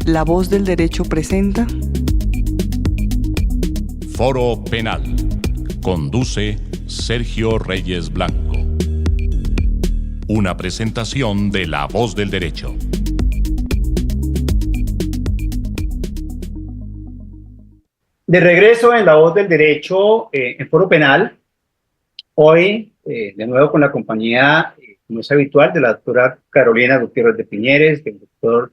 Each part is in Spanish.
La Voz del Derecho presenta Foro Penal. Conduce Sergio Reyes Blanco. Una presentación de La Voz del Derecho. De regreso en La Voz del Derecho, en Foro Penal, hoy de nuevo con la compañía, como es habitual, de la doctora Carolina Gutiérrez de Piñeres, del doctor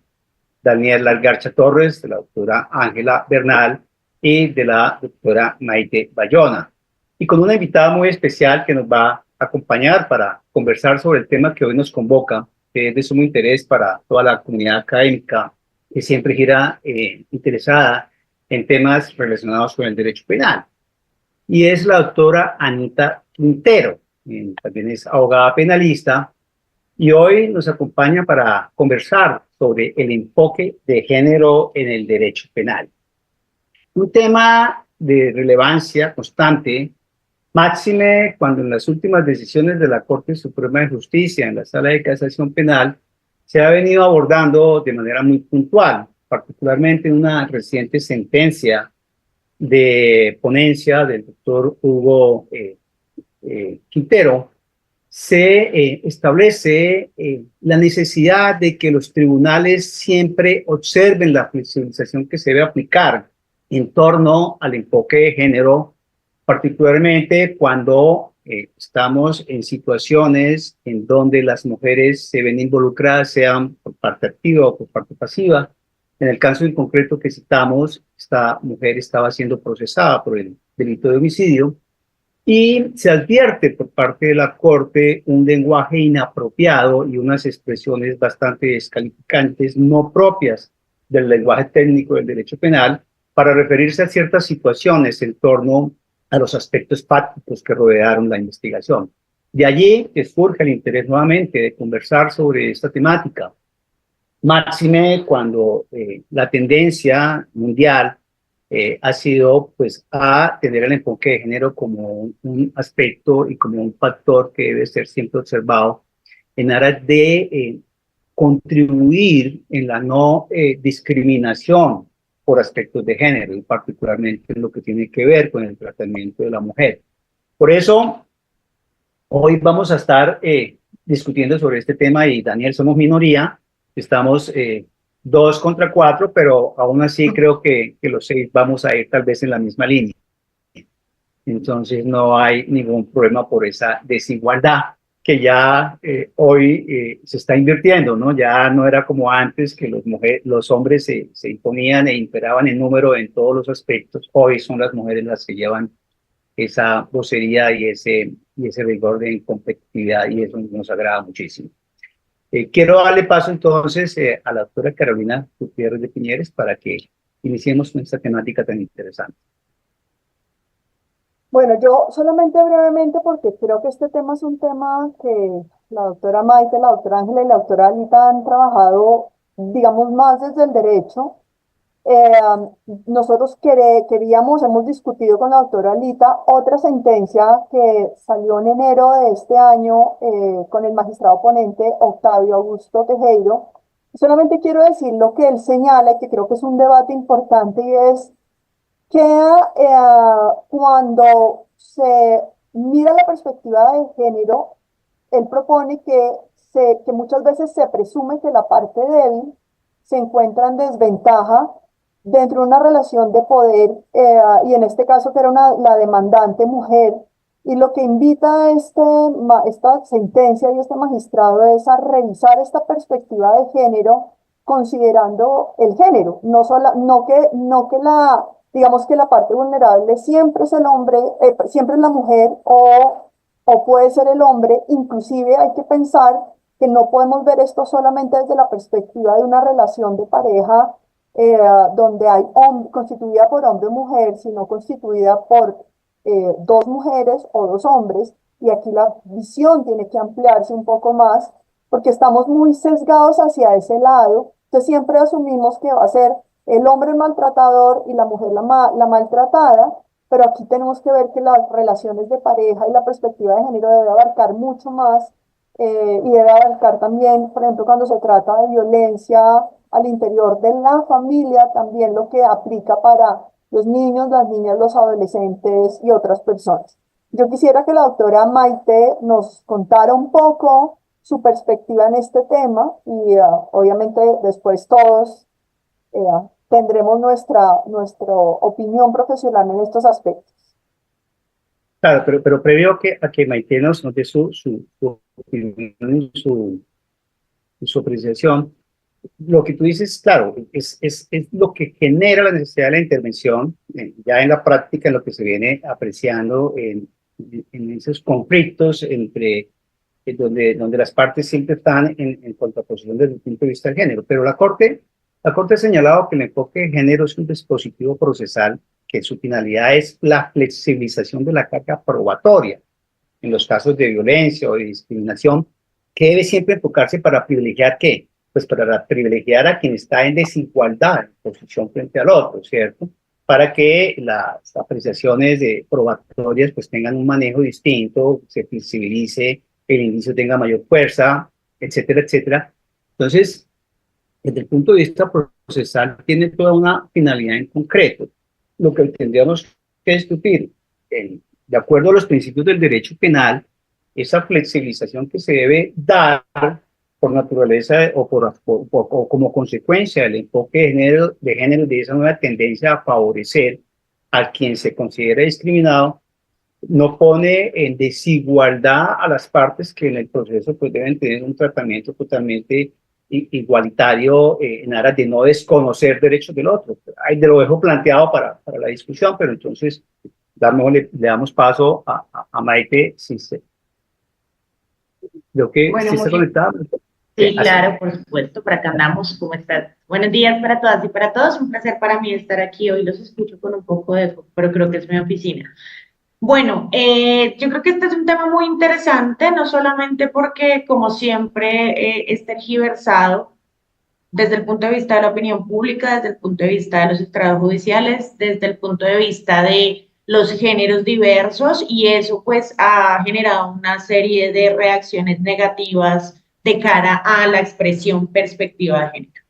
Daniel Largarcha Torres, de la doctora Ángela Bernal y de la doctora Maite Bayona. Y con una invitada muy especial que nos va a acompañar para conversar sobre el tema que hoy nos convoca, que es de sumo interés para toda la comunidad académica, que siempre gira interesada en temas relacionados con el derecho penal. Y es la doctora Anita Quintero, también es abogada penalista, y hoy nos acompaña para conversar sobre el enfoque de género en el derecho penal. Un tema de relevancia constante, máxime cuando en las últimas decisiones de la Corte Suprema de Justicia en la Sala de Casación Penal se ha venido abordando de manera muy puntual, particularmente en una reciente sentencia de ponencia del doctor Hugo Quintero. Se establece la necesidad de que los tribunales siempre observen la flexibilización que se debe aplicar en torno al enfoque de género, particularmente cuando estamos en situaciones en donde las mujeres se ven involucradas, sean por parte activa o por parte pasiva. En el caso en concreto que citamos, esta mujer estaba siendo procesada por el delito de homicidio, y se advierte por parte de la Corte un lenguaje inapropiado y unas expresiones bastante descalificantes, no propias del lenguaje técnico del derecho penal, para referirse a ciertas situaciones en torno a los aspectos fácticos que rodearon la investigación. De allí que surge el interés nuevamente de conversar sobre esta temática, máxime cuando la tendencia mundial ha sido pues a tener el enfoque de género como un aspecto y como un factor que debe ser siempre observado en aras de contribuir en la no discriminación por aspectos de género, y particularmente en lo que tiene que ver con el tratamiento de la mujer. Por eso, hoy vamos a estar discutiendo sobre este tema, y Daniel, somos minoría, estamos 2 contra 4, pero aún así creo que los 6 vamos a ir tal vez en la misma línea. Entonces no hay ningún problema por esa desigualdad que ya hoy se está invirtiendo, ¿no? Ya no era como antes que los hombres se imponían e imperaban en número en todos los aspectos. Hoy son las mujeres las que llevan esa vocería y ese rigor de competitividad, y eso nos agrada muchísimo. Quiero darle paso entonces a la doctora Carolina Gutiérrez de Piñeres para que iniciemos con esta temática tan interesante. Bueno, yo solamente brevemente, porque creo que este tema es un tema que la doctora Maite, la doctora Ángela y la doctora Alita han trabajado, digamos, más desde el derecho. Nosotros hemos discutido con la doctora Alita otra sentencia que salió en enero de este año con el magistrado ponente Octavio Augusto Tejero. Solamente quiero decir lo que él señala, y que creo que es un debate importante, y es que cuando se mira la perspectiva de género, él propone que muchas veces se presume que la parte débil se encuentra en desventaja dentro de una relación de poder, y en este caso que era la demandante mujer, y lo que invita a esta sentencia y este magistrado es a revisar esta perspectiva de género considerando el género, no que digamos que la parte vulnerable siempre es el hombre, siempre es la mujer, o puede ser el hombre. Inclusive hay que pensar que no podemos ver esto solamente desde la perspectiva de una relación de pareja donde hay constituida por hombre y mujer, sino constituida por 2 mujeres o 2 hombres, y aquí la visión tiene que ampliarse un poco más, porque estamos muy sesgados hacia ese lado. Entonces siempre asumimos que va a ser el hombre el maltratador y la mujer la maltratada, pero aquí tenemos que ver que las relaciones de pareja y la perspectiva de género debe abarcar mucho más y debe abarcar también, por ejemplo, cuando se trata de violencia al interior de la familia, también lo que aplica para los niños, las niñas, los adolescentes y otras personas. Yo quisiera que la doctora Maite nos contara un poco su perspectiva en este tema y obviamente después todos eh, tendremos nuestra opinión profesional en estos aspectos. Claro, pero previo a que Maite nos dé su opinión y su apreciación, lo que tú dices, claro, es lo que genera la necesidad de la intervención, ya en la práctica, en lo que se viene apreciando en esos conflictos entre donde las partes siempre están en contraposición desde el punto de vista del género. Pero la Corte ha señalado que el enfoque de género es un dispositivo procesal que su finalidad es la flexibilización de la carga probatoria en los casos de violencia o de discriminación, que debe siempre enfocarse para privilegiar ¿qué? Pues para privilegiar a quien está en desigualdad en posición frente al otro, ¿cierto? Para que las apreciaciones probatorias pues tengan un manejo distinto, se flexibilice, el indicio tenga mayor fuerza, etcétera, etcétera. Entonces, desde el punto de vista procesal, tiene toda una finalidad en concreto. Lo que tendríamos que discutir, de acuerdo a los principios del derecho penal, esa flexibilización que se debe dar por naturaleza o como consecuencia del enfoque de género de esa nueva tendencia a favorecer a quien se considera discriminado, no pone en desigualdad a las partes que en el proceso pues deben tener un tratamiento totalmente igualitario en aras de no desconocer derechos del otro. Ahí te lo dejo planteado para la discusión, pero entonces le damos paso a Maite, creo que bueno, sí está conectada. Sí, claro, por supuesto, por acá andamos. ¿Cómo estás? Buenos días para todas y para todos. Un placer para mí estar aquí hoy. Los escucho con un poco de eco, pero creo que es mi oficina. Bueno, yo creo que este es un tema muy interesante, no solamente porque, como siempre, es tergiversado desde el punto de vista de la opinión pública, desde el punto de vista de los estrados judiciales, desde el punto de vista de los géneros diversos, y eso pues ha generado una serie de reacciones negativas de cara a la expresión perspectiva de género.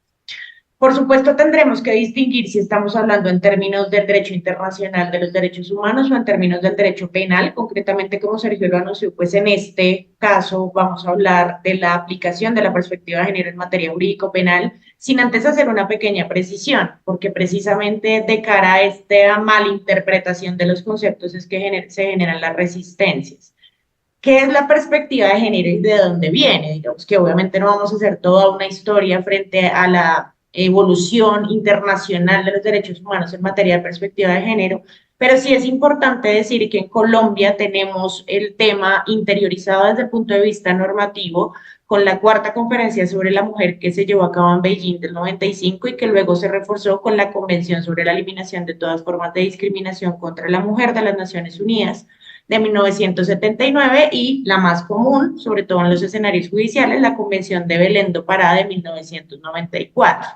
Por supuesto, tendremos que distinguir si estamos hablando en términos del derecho internacional de los derechos humanos o en términos del derecho penal. Concretamente, como Sergio lo anunció, pues en este caso vamos a hablar de la aplicación de la perspectiva de género en materia jurídico-penal, sin antes hacer una pequeña precisión, porque precisamente de cara a esta malinterpretación de los conceptos es que se generan las resistencias. ¿Qué es la perspectiva de género y de dónde viene? Digamos que obviamente no vamos a hacer toda una historia frente a la evolución internacional de los derechos humanos en materia de perspectiva de género, pero sí es importante decir que en Colombia tenemos el tema interiorizado desde el punto de vista normativo con la cuarta conferencia sobre la mujer que se llevó a cabo en Beijing del 95 y que luego se reforzó con la Convención sobre la Eliminación de todas formas de discriminación contra la mujer de las Naciones Unidas de 1979 y la más común, sobre todo en los escenarios judiciales, la Convención de Belém do Pará de 1994.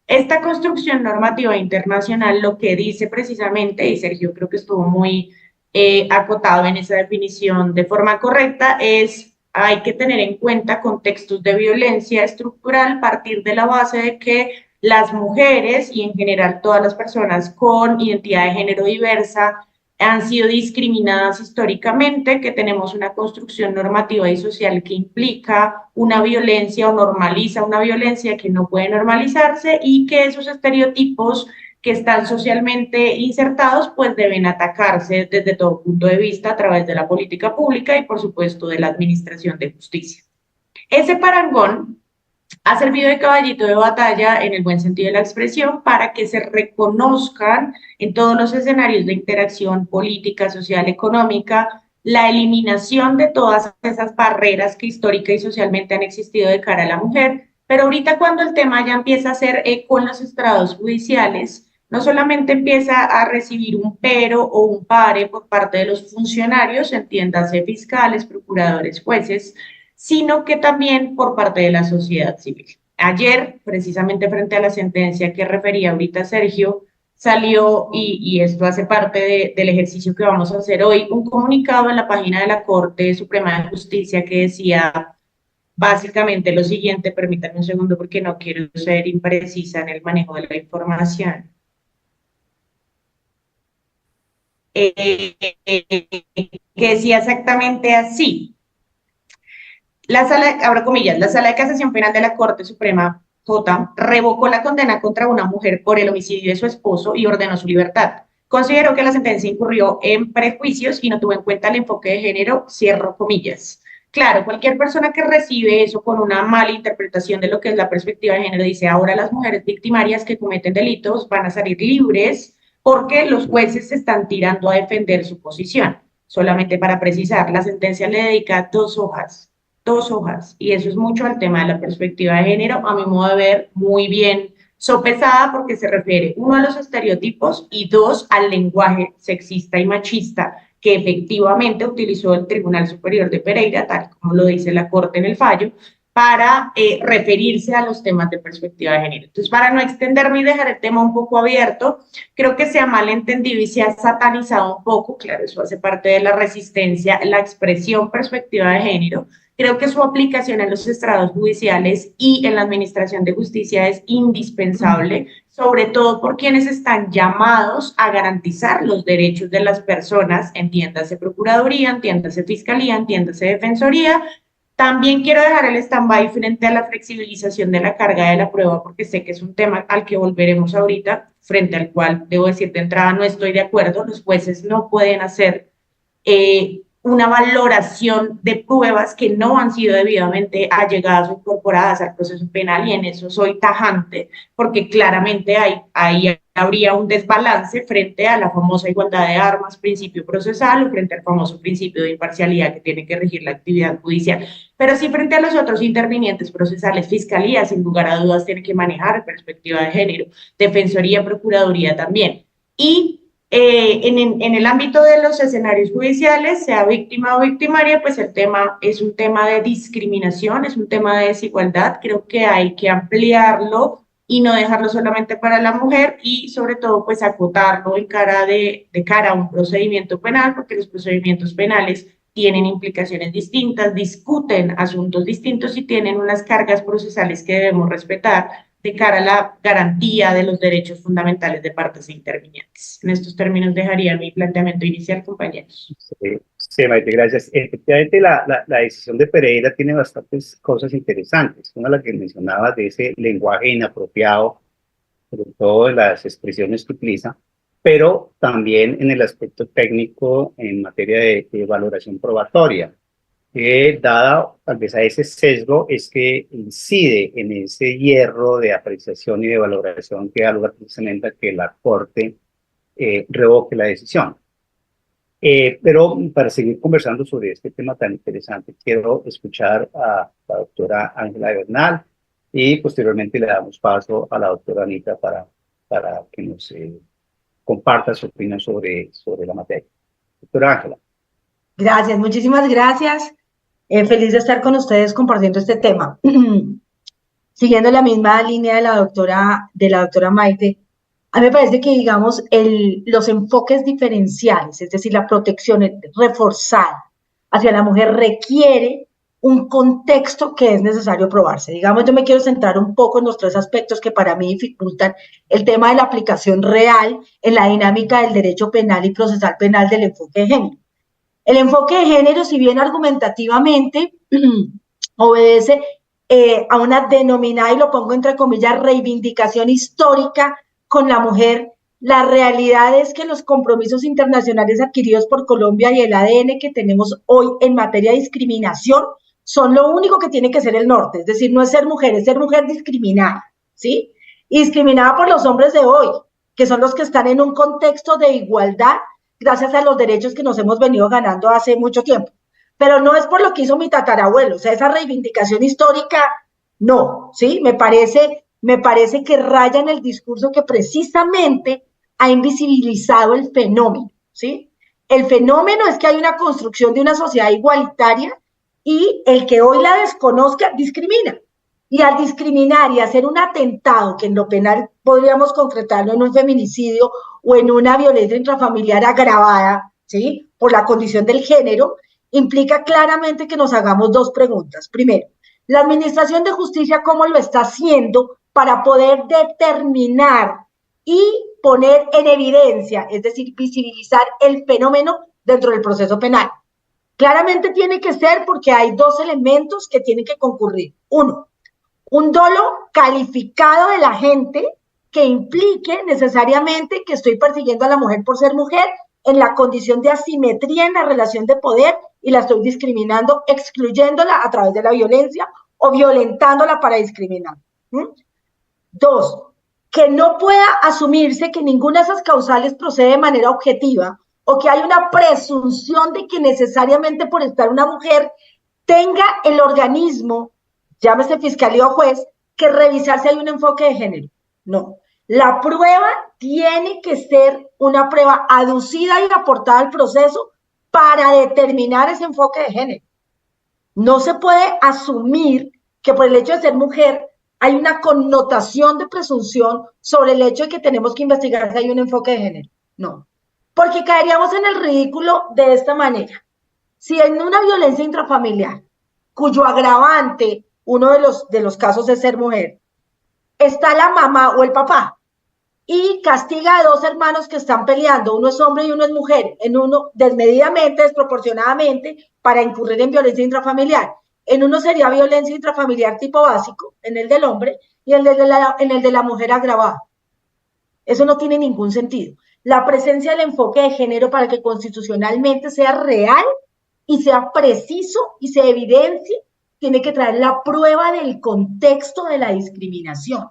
Esta construcción normativa internacional lo que dice precisamente, y Sergio creo que estuvo muy acotado en esa definición de forma correcta, es hay que tener en cuenta contextos de violencia estructural, partir de la base de que las mujeres y en general todas las personas con identidad de género diversa han sido discriminadas históricamente, que tenemos una construcción normativa y social que implica una violencia o normaliza una violencia que no puede normalizarse y que esos estereotipos que están socialmente insertados pues deben atacarse desde todo punto de vista a través de la política pública y por supuesto de la administración de justicia. Ese parangón ha servido de caballito de batalla en el buen sentido de la expresión para que se reconozcan en todos los escenarios de interacción política, social, económica, la eliminación de todas esas barreras que histórica y socialmente han existido de cara a la mujer, pero ahorita cuando el tema ya empieza a hacer eco en los estrados judiciales, no solamente empieza a recibir un pero o un pare por parte de los funcionarios, entiéndase fiscales, procuradores, jueces, sino que también por parte de la sociedad civil. Ayer, precisamente frente a la sentencia que refería ahorita Sergio, salió, y esto hace parte del ejercicio que vamos a hacer hoy, un comunicado en la página de la Corte Suprema de Justicia que decía básicamente lo siguiente, permítanme un segundo porque no quiero ser imprecisa en el manejo de la información. Que decía exactamente así. Abro comillas, la Sala de Casación Penal de la Corte Suprema J revocó la condena contra una mujer por el homicidio de su esposo y ordenó su libertad. Consideró que la sentencia incurrió en prejuicios y no tuvo en cuenta el enfoque de género, cierro comillas. Claro, cualquier persona que recibe eso con una mala interpretación de lo que es la perspectiva de género dice, ahora las mujeres victimarias que cometen delitos van a salir libres porque los jueces se están tirando a defender su posición. Solamente para precisar, la sentencia le dedica 2 hojas, y eso es mucho al tema de la perspectiva de género, a mi modo de ver, muy bien sopesada porque se refiere, 1, a los estereotipos y 2, al lenguaje sexista y machista que efectivamente utilizó el Tribunal Superior de Pereira, tal como lo dice la Corte en el fallo, para referirse a los temas de perspectiva de género. Entonces, para no extenderme y dejar el tema un poco abierto, creo que se ha malentendido y se ha satanizado un poco, claro, eso hace parte de la resistencia, la expresión perspectiva de género. Creo que su aplicación en los estrados judiciales y en la administración de justicia es indispensable, sobre todo por quienes están llamados a garantizar los derechos de las personas, entiéndase Procuraduría, entiéndase Fiscalía, entiéndase Defensoría. También quiero dejar el stand-by frente a la flexibilización de la carga de la prueba, porque sé que es un tema al que volveremos ahorita, frente al cual, debo decir de entrada, no estoy de acuerdo. Los jueces no pueden hacer una valoración de pruebas que no han sido debidamente allegadas o incorporadas al proceso penal, y en eso soy tajante, porque claramente ahí habría un desbalance frente a la famosa igualdad de armas, principio procesal, o frente al famoso principio de imparcialidad que tiene que regir la actividad judicial. Pero sí, frente a los otros intervinientes procesales, Fiscalía, sin lugar a dudas, tiene que manejar perspectiva de género, Defensoría, Procuraduría también. Y en el ámbito de los escenarios judiciales, sea víctima o victimaria, pues el tema es un tema de discriminación, es un tema de desigualdad. Creo que hay que ampliarlo y no dejarlo solamente para la mujer, y sobre todo pues acotarlo de cara a un procedimiento penal, porque los procedimientos penales tienen implicaciones distintas, discuten asuntos distintos y tienen unas cargas procesales que debemos respetar de cara a la garantía de los derechos fundamentales de partes intervinientes. En estos términos dejaría mi planteamiento inicial, compañeros. Sí, Maite, gracias. Efectivamente, la decisión de Pereira tiene bastantes cosas interesantes. Una, la que mencionaba, de ese lenguaje inapropiado, sobre todo de las expresiones que utiliza, pero también en el aspecto técnico en materia de valoración probatoria. Dada tal vez a ese sesgo, es que incide en ese hierro de apreciación y de valoración que da lugar precisamente a que la Corte revoque la decisión. Pero para seguir conversando sobre este tema tan interesante, quiero escuchar a la doctora Ángela Bernal y posteriormente le damos paso a la doctora Anita para que nos comparta su opinión sobre la materia. Doctora Ángela. Gracias, muchísimas gracias. Feliz de estar con ustedes compartiendo este tema. Siguiendo la misma línea de la doctora Maite, a mí me parece que, digamos, los enfoques diferenciales, es decir, la protección reforzada hacia la mujer requiere un contexto que es necesario probarse. Digamos, yo me quiero centrar un poco en los 3 aspectos que para mí dificultan el tema de la aplicación real en la dinámica del derecho penal y procesal penal del enfoque de género. El enfoque de género, si bien argumentativamente obedece a una denominada, y lo pongo entre comillas, reivindicación histórica con la mujer, la realidad es que los compromisos internacionales adquiridos por Colombia y el ADN que tenemos hoy en materia de discriminación son lo único que tiene que ser el norte. Es decir, no es ser mujer discriminada, ¿sí? Y discriminada por los hombres de hoy, que son los que están en un contexto de igualdad gracias a los derechos que nos hemos venido ganando hace mucho tiempo. Pero no es por lo que hizo mi tatarabuelo, o sea, esa reivindicación histórica, no, ¿sí? Me parece que raya en el discurso que precisamente ha invisibilizado el fenómeno, ¿sí? El fenómeno es que hay una construcción de una sociedad igualitaria y el que hoy la desconozca discrimina. Y al discriminar y hacer un atentado, que en lo penal podríamos concretarlo en un feminicidio o en una violencia intrafamiliar agravada, ¿sí?, por la condición del género, implica claramente que nos hagamos 2 preguntas. Primero, La Administración de Justicia, ¿cómo lo está haciendo para poder determinar y poner en evidencia, es decir, visibilizar el fenómeno dentro del proceso penal? Claramente tiene que ser porque hay dos elementos que tienen que concurrir. Uno, un dolo calificado de la gente que implique necesariamente que estoy persiguiendo a la mujer por ser mujer en la condición de asimetría en la relación de poder y la estoy discriminando, excluyéndola a través de la violencia o violentándola para discriminar. Dos, que no pueda asumirse que ninguna de esas causales procede de manera objetiva o que hay una presunción de que necesariamente por estar una mujer tenga el organismo, llámese fiscalía o juez, que revisar si hay un enfoque de género. No. La prueba tiene que ser una prueba aducida y aportada al proceso para determinar ese enfoque de género. No se puede asumir que por el hecho de ser mujer hay una connotación de presunción sobre el hecho de que tenemos que investigar si hay un enfoque de género. No. Porque caeríamos en el ridículo de esta manera. Si en una violencia intrafamiliar, cuyo agravante, uno de los casos es ser mujer, está la mamá o el papá y castiga a dos hermanos que están peleando, uno es hombre y uno es mujer, en uno desmedidamente, desproporcionadamente, para incurrir en violencia intrafamiliar. En uno sería violencia intrafamiliar tipo básico, en el del hombre, y en el de la mujer agravada. Eso no tiene ningún sentido. La presencia del enfoque de género para que constitucionalmente sea real y sea preciso y se evidencie, tiene que traer la prueba del contexto de la discriminación.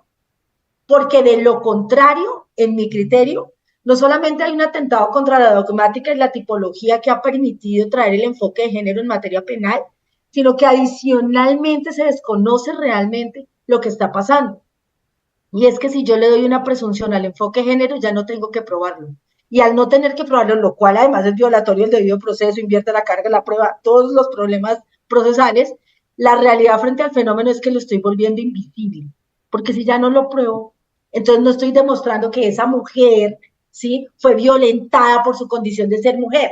Porque de lo contrario, en mi criterio, no solamente hay un atentado contra la dogmática y la tipología que ha permitido traer el enfoque de género en materia penal, sino que adicionalmente se desconoce realmente lo que está pasando. Y es que si yo le doy una presunción al enfoque de género, ya no tengo que probarlo. Y al no tener que probarlo, lo cual además es violatorio del debido proceso, invierte la carga, la prueba, todos los problemas procesales, la realidad frente al fenómeno es que lo estoy volviendo invisible. Porque si ya no lo pruebo, entonces no estoy demostrando que esa mujer, ¿sí?, fue violentada por su condición de ser mujer,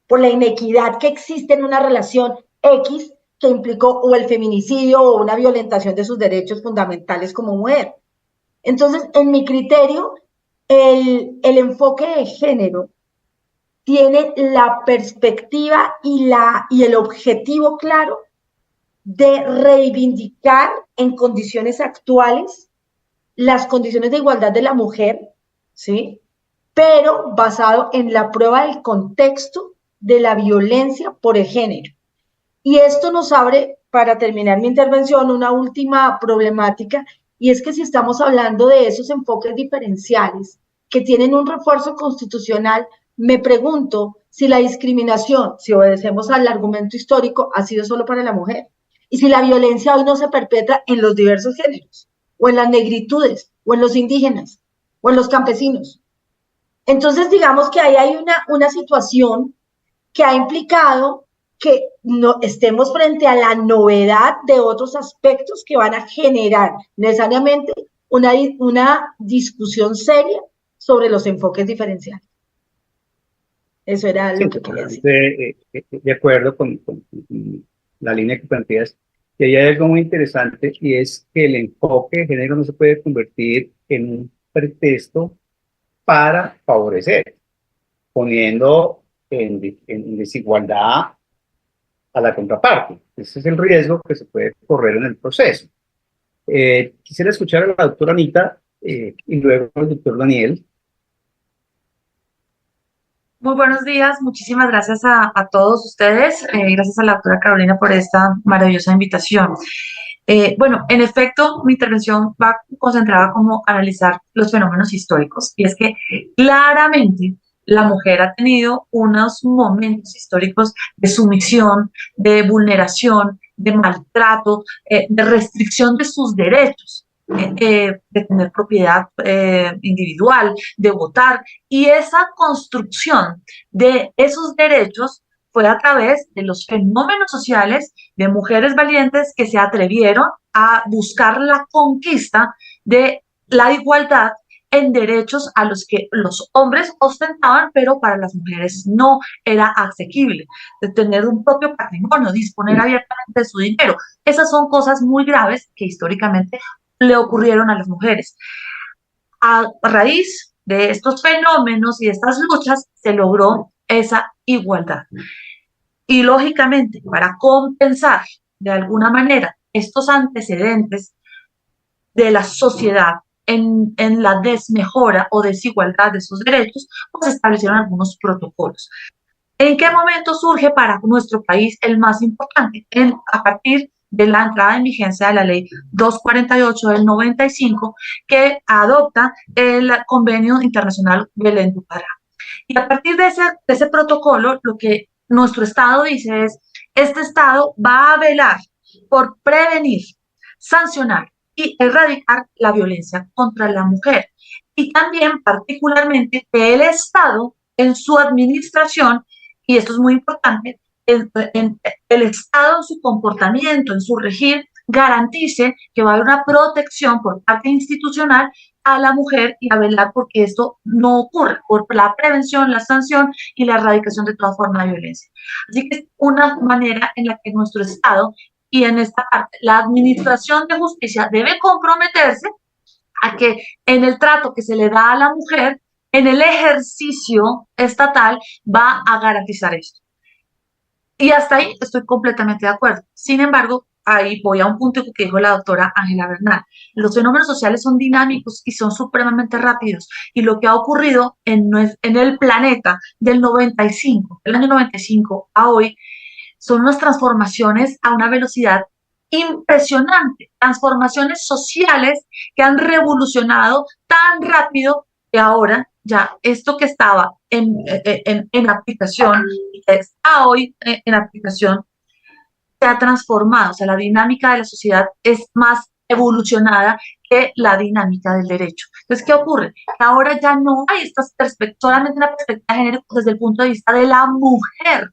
por la inequidad que existe en una relación X que implicó o el feminicidio o una violentación de sus derechos fundamentales como mujer. Entonces, en mi criterio, el enfoque de género tiene la perspectiva y el objetivo claro de reivindicar en condiciones actuales las condiciones de igualdad de la mujer, ¿sí?, pero basado en la prueba del contexto de la violencia por el género. Y esto nos abre, para terminar mi intervención, una última problemática, y es que si estamos hablando de esos enfoques diferenciales que tienen un refuerzo constitucional, me pregunto si la discriminación, si obedecemos al argumento histórico, ha sido solo para la mujer, y si la violencia hoy no se perpetra en los diversos géneros, o en las negritudes, o en los indígenas, o en los campesinos. Entonces, digamos que ahí hay una situación que ha implicado que no estemos frente a la novedad de otros aspectos que van a generar necesariamente una discusión seria sobre los enfoques diferenciales. Eso era lo que quería decir. De acuerdo con la línea que planteas. Y ahí hay algo muy interesante, y es que el enfoque de género no se puede convertir en un pretexto para favorecer, poniendo en desigualdad a la contraparte. Ese es el riesgo que se puede correr en el proceso. Quisiera escuchar a la doctora Anita y luego al doctor Daniel. Muy buenos días, muchísimas gracias a todos ustedes, gracias a la doctora Carolina por esta maravillosa invitación. Bueno, en efecto, mi intervención va concentrada como analizar los fenómenos históricos, y es que claramente la mujer ha tenido unos momentos históricos de sumisión, de vulneración, de maltrato, de restricción de sus derechos, de tener propiedad individual, de votar, y esa construcción de esos derechos fue a través de los fenómenos sociales de mujeres valientes que se atrevieron a buscar la conquista de la igualdad en derechos a los que los hombres ostentaban, pero para las mujeres no era asequible, de tener un propio patrimonio, disponer abiertamente de su dinero. Esas son cosas muy graves que históricamente le ocurrieron a las mujeres. A raíz de estos fenómenos y de estas luchas se logró esa igualdad. Y lógicamente, para compensar de alguna manera estos antecedentes de la sociedad en la desmejora o desigualdad de sus derechos, pues se establecieron algunos protocolos. ¿En qué momento surge para nuestro país el más importante? A partir de la entrada en vigencia de la ley 248 del 95, que adopta el Convenio Internacional Belén do Pará. Y a partir de ese protocolo, lo que nuestro Estado dice es, este Estado va a velar por prevenir, sancionar y erradicar la violencia contra la mujer. Y también particularmente que el Estado en su administración, y esto es muy importante, en el Estado en su comportamiento, en su regir, garantice que va a haber una protección por parte institucional a la mujer y a velar porque esto no ocurra, por la prevención, la sanción y la erradicación de toda forma de violencia. Así que es una manera en la que nuestro Estado y en esta parte la administración de justicia debe comprometerse a que en el trato que se le da a la mujer, en el ejercicio estatal, va a garantizar esto. Y hasta ahí estoy completamente de acuerdo. Sin embargo, ahí voy a un punto que dijo la doctora Ángela Bernal. Los fenómenos sociales son dinámicos y son supremamente rápidos. Y lo que ha ocurrido en el planeta del 95, del año 95 a hoy, son unas transformaciones a una velocidad impresionante. Transformaciones sociales que han revolucionado tan rápido que ahora ya esto que estaba en aplicación, que está hoy en aplicación, se ha transformado. O sea, la dinámica de la sociedad es más evolucionada que la dinámica del derecho. Entonces, ¿qué ocurre? Que ahora ya no hay solamente una perspectiva de género desde el punto de vista de la mujer.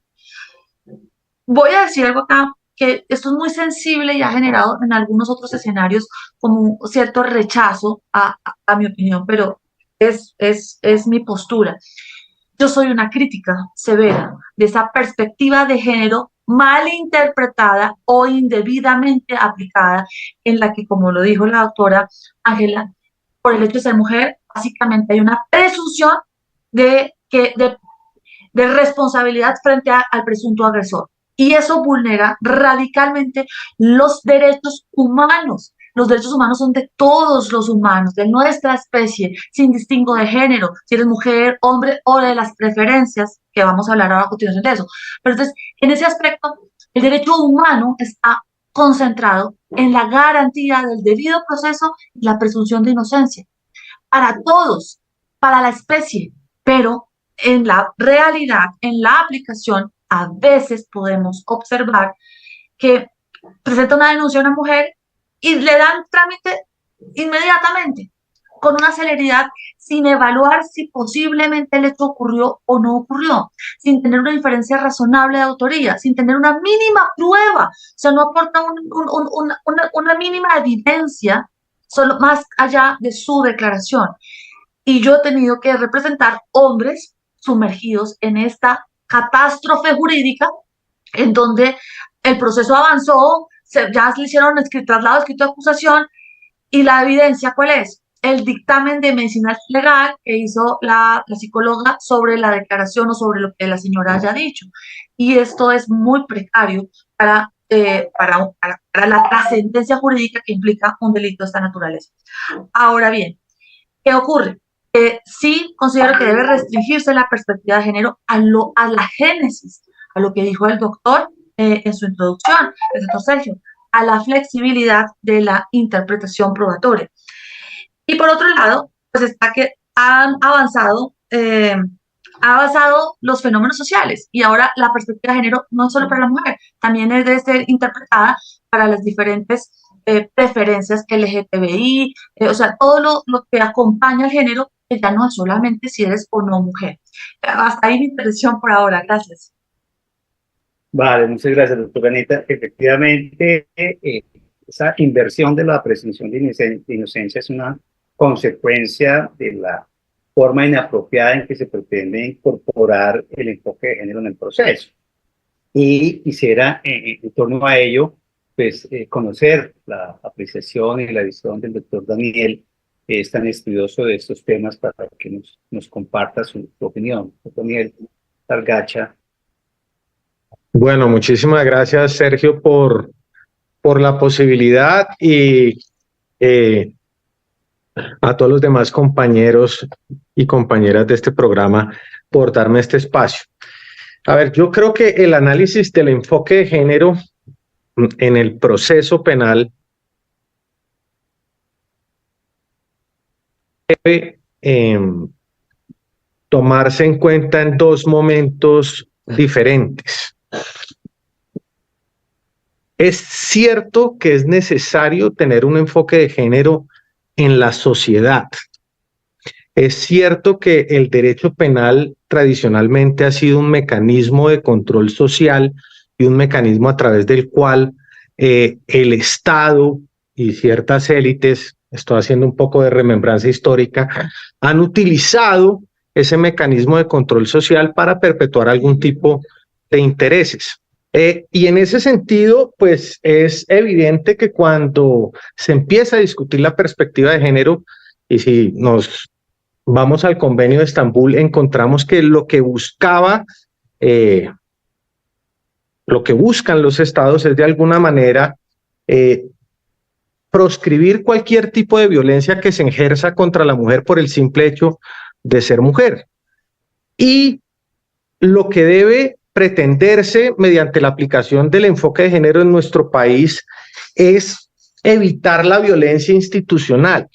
Voy a decir algo acá, que esto es muy sensible y ha generado en algunos otros escenarios como un cierto rechazo a mi opinión, pero es mi postura. Yo soy una crítica severa de esa perspectiva de género mal interpretada o indebidamente aplicada, en la que, como lo dijo la doctora Ángela, por el hecho de ser mujer, básicamente hay una presunción de responsabilidad frente al presunto agresor. Y eso vulnera radicalmente los derechos humanos. Los derechos humanos son de todos los humanos, de nuestra especie, sin distingo de género, si eres mujer, hombre o de las preferencias, que vamos a hablar ahora a continuación de eso. Pero entonces, en ese aspecto, el derecho humano está concentrado en la garantía del debido proceso y la presunción de inocencia. Para todos, para la especie, pero en la realidad, en la aplicación, a veces podemos observar que presenta una denuncia a una mujer y le dan trámite inmediatamente, con una celeridad, sin evaluar si posiblemente el hecho ocurrió o no ocurrió, sin tener una diferencia razonable de autoría, sin tener una mínima prueba, o sea, no aporta una mínima evidencia, solo más allá de su declaración. Y yo he tenido que representar hombres sumergidos en esta catástrofe jurídica, en donde el proceso avanzó, ya le hicieron traslado escrito de acusación, y la evidencia, ¿cuál es? El dictamen de medicina legal que hizo la psicóloga sobre la declaración o sobre lo que la señora haya dicho. Y esto es muy precario para la trascendencia jurídica que implica un delito de esta naturaleza. Ahora bien, ¿qué ocurre? Sí considero que debe restringirse la perspectiva de género a la génesis, a lo que dijo el doctor en su introducción, el doctor Sergio, a la flexibilidad de la interpretación probatoria. Y por otro lado, pues está que han avanzado los fenómenos sociales, y ahora la perspectiva de género no es solo para la mujer, también debe ser interpretada para las diferentes preferencias LGTBI, o sea, todo lo que acompaña al género, que ya no es solamente si eres o no mujer. Hasta ahí mi intervención por ahora. Gracias. Vale, muchas gracias, doctora Anita. Efectivamente, esa inversión de la presunción de inocencia es una consecuencia de la forma inapropiada en que se pretende incorporar el enfoque de género en el proceso. Y quisiera, en torno a ello, pues conocer la apreciación y la visión del doctor Daniel, que es tan estudioso de estos temas, para que nos comparta su opinión. Doctor Daniel Salgacha. Bueno, muchísimas gracias, Sergio, por la posibilidad, y a todos los demás compañeros y compañeras de este programa por darme este espacio. A ver, yo creo que el análisis del enfoque de género en el proceso penal debe tomarse en cuenta en dos momentos diferentes. Es cierto que es necesario tener un enfoque de género en la sociedad. Es cierto que el derecho penal tradicionalmente ha sido un mecanismo de control social y un mecanismo a través del cual el Estado y ciertas élites, estoy haciendo un poco de remembranza histórica, han utilizado ese mecanismo de control social para perpetuar algún tipo de intereses. Y en ese sentido, pues es evidente que cuando se empieza a discutir la perspectiva de género, y si nos vamos al Convenio de Estambul, encontramos que lo que buscan los estados es de alguna manera proscribir cualquier tipo de violencia que se ejerza contra la mujer por el simple hecho de ser mujer. Y lo que debe pretenderse mediante la aplicación del enfoque de género en nuestro país es evitar la violencia institucional,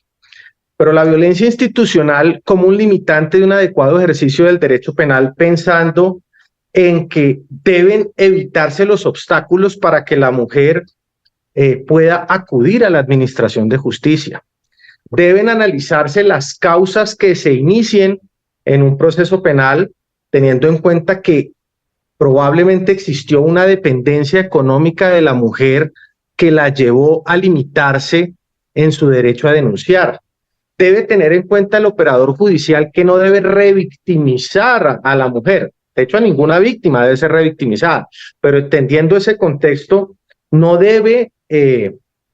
pero la violencia institucional como un limitante de un adecuado ejercicio del derecho penal, pensando en que deben evitarse los obstáculos para que la mujer pueda acudir a la administración de justicia. Deben analizarse las causas que se inicien en un proceso penal, teniendo en cuenta que probablemente existió una dependencia económica de la mujer que la llevó a limitarse en su derecho a denunciar. Debe tener en cuenta el operador judicial que no debe revictimizar a la mujer. De hecho, a ninguna víctima debe ser revictimizada, pero entendiendo ese contexto, no debe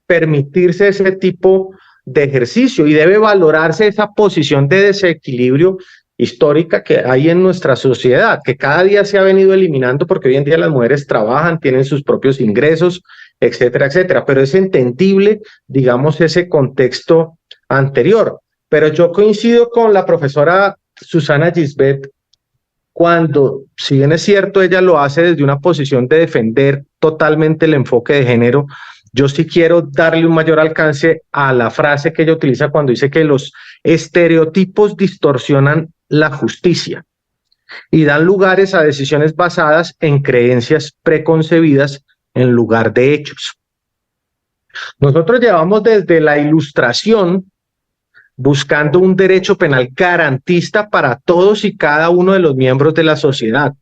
permitirse ese tipo de ejercicio y debe valorarse esa posición de desequilibrio histórica que hay en nuestra sociedad, que cada día se ha venido eliminando porque hoy en día las mujeres trabajan, tienen sus propios ingresos, etcétera, etcétera, pero es entendible, digamos, ese contexto anterior. Pero yo coincido con la profesora Susana Gisbert cuando, si bien es cierto, ella lo hace desde una posición de defender totalmente el enfoque de género, yo sí quiero darle un mayor alcance a la frase que ella utiliza cuando dice que los estereotipos distorsionan la justicia y dan lugares a decisiones basadas en creencias preconcebidas en lugar de hechos. Nosotros llevamos desde la Ilustración buscando un derecho penal garantista para todos y cada uno de los miembros de la sociedad,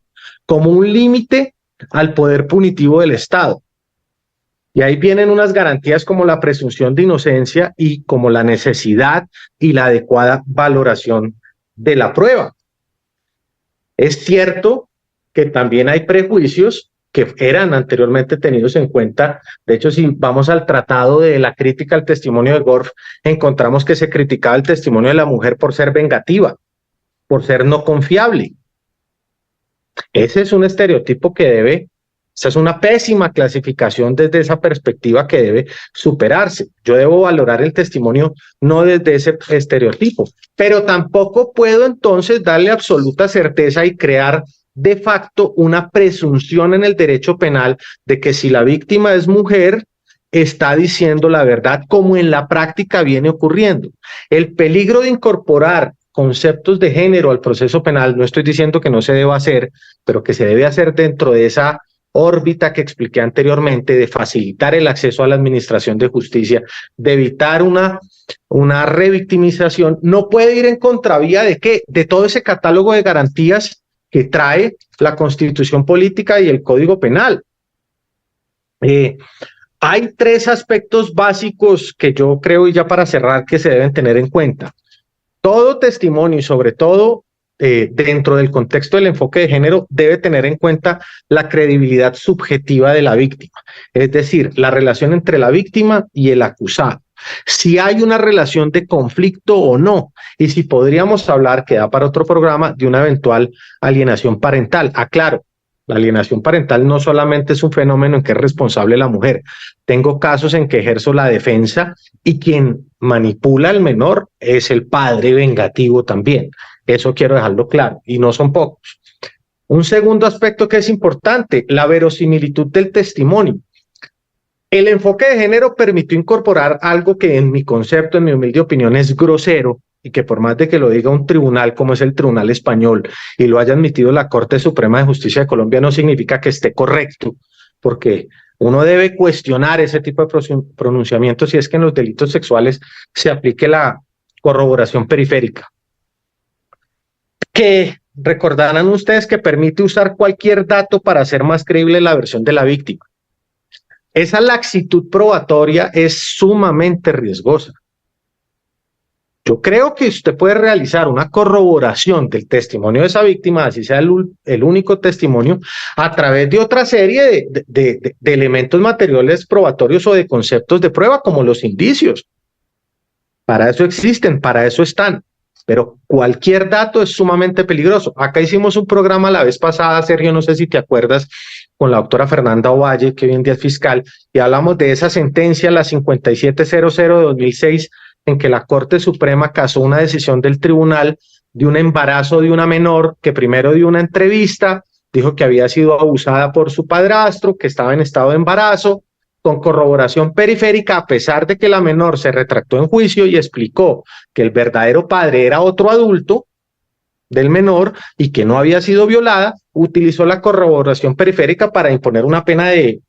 como un límite al poder punitivo del Estado. Y ahí vienen unas garantías como la presunción de inocencia y como la necesidad y la adecuada valoración de la prueba. Es cierto que también hay prejuicios que eran anteriormente tenidos en cuenta. De hecho, si vamos al tratado de la crítica al testimonio de Gorf, encontramos que se criticaba el testimonio de la mujer por ser vengativa, por ser no confiable. Ese es un estereotipo que esa es una pésima clasificación desde esa perspectiva que debe superarse. Yo debo valorar el testimonio no desde ese estereotipo, pero tampoco puedo entonces darle absoluta certeza y crear de facto una presunción en el derecho penal de que si la víctima es mujer, está diciendo la verdad, como en la práctica viene ocurriendo. El peligro de incorporar conceptos de género al proceso penal, no estoy diciendo que no se deba hacer, pero que se debe hacer dentro de esa órbita que expliqué anteriormente, de facilitar el acceso a la administración de justicia, de evitar una revictimización, no puede ir en contravía de ¿qué? De todo ese catálogo de garantías que trae la Constitución Política y el Código Penal. Hay tres aspectos básicos que yo creo, y ya para cerrar, que se deben tener en cuenta. Todo testimonio y sobre todo dentro del contexto del enfoque de género debe tener en cuenta la credibilidad subjetiva de la víctima, es decir, la relación entre la víctima y el acusado. Si hay una relación de conflicto o no, y si podríamos hablar, que da para otro programa, de una eventual alienación parental. Aclaro, la alienación parental no solamente es un fenómeno en que es responsable la mujer. Tengo casos en que ejerzo la defensa y quien manipula al menor es el padre vengativo también. Eso quiero dejarlo claro, y no son pocos. Un segundo aspecto que es importante, la verosimilitud del testimonio. El enfoque de género permitió incorporar algo que en mi concepto, en mi humilde opinión, es grosero, y que por más de que lo diga un tribunal como es el Tribunal Español y lo haya admitido la Corte Suprema de Justicia de Colombia, no significa que esté correcto, porque uno debe cuestionar ese tipo de pronunciamientos si es que en los delitos sexuales se aplique la corroboración periférica. Que recordarán ustedes que permite usar cualquier dato para hacer más creíble la versión de la víctima. Esa laxitud probatoria es sumamente riesgosa. Yo creo que usted puede realizar una corroboración del testimonio de esa víctima, así sea el único testimonio, a través de otra serie de elementos materiales probatorios o de conceptos de prueba, como los indicios. Para eso existen, para eso están. Pero cualquier dato es sumamente peligroso. Acá hicimos un programa la vez pasada, Sergio, no sé si te acuerdas, con la doctora Fernanda Ovalle, que hoy en día es fiscal, y hablamos de esa sentencia, la 5700 de 2006, en que la Corte Suprema casó una decisión del tribunal de un embarazo de una menor que primero dio una entrevista, dijo que había sido abusada por su padrastro, que estaba en estado de embarazo, con corroboración periférica, a pesar de que la menor se retractó en juicio y explicó que el verdadero padre era otro adulto del menor y que no había sido violada, utilizó la corroboración periférica para imponer una pena de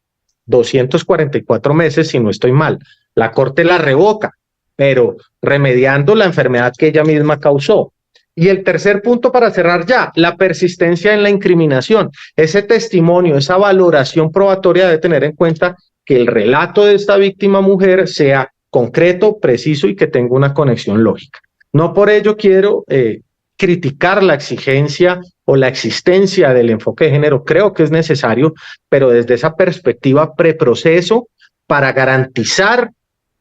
244 meses, si no estoy mal. La Corte la revoca, pero remediando la enfermedad que ella misma causó. Y el tercer punto para cerrar ya, la persistencia en la incriminación. Ese testimonio, esa valoración probatoria debe tener en cuenta que el relato de esta víctima mujer sea concreto, preciso y que tenga una conexión lógica. No por ello quiero criticar la exigencia o la existencia del enfoque de género, creo que es necesario, pero desde esa perspectiva preproceso para garantizar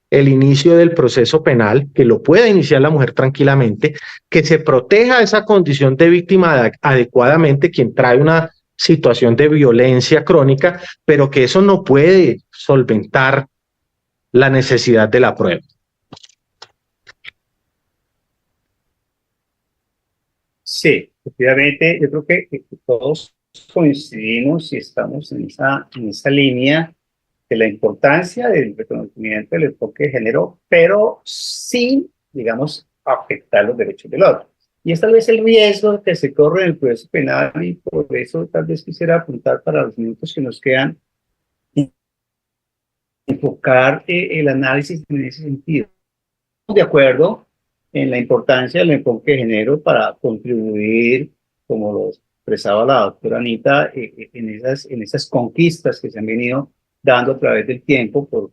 el inicio del proceso penal, que lo pueda iniciar la mujer tranquilamente, que se proteja esa condición de víctima adecuadamente quien trae una situación de violencia crónica, pero que eso no puede solventar la necesidad de la prueba. Sí, efectivamente, yo creo que todos coincidimos y estamos en esa línea de la importancia del reconocimiento del enfoque de género, pero sin, digamos, afectar los derechos del otro. Y es tal vez el riesgo que se corre en el proceso penal, y por eso tal vez quisiera apuntar para los minutos que nos quedan, enfocar el análisis en ese sentido. Estamos de acuerdo en la importancia del enfoque de género para contribuir, como lo expresaba la doctora Anita, en esas conquistas que se han venido dando a través del tiempo por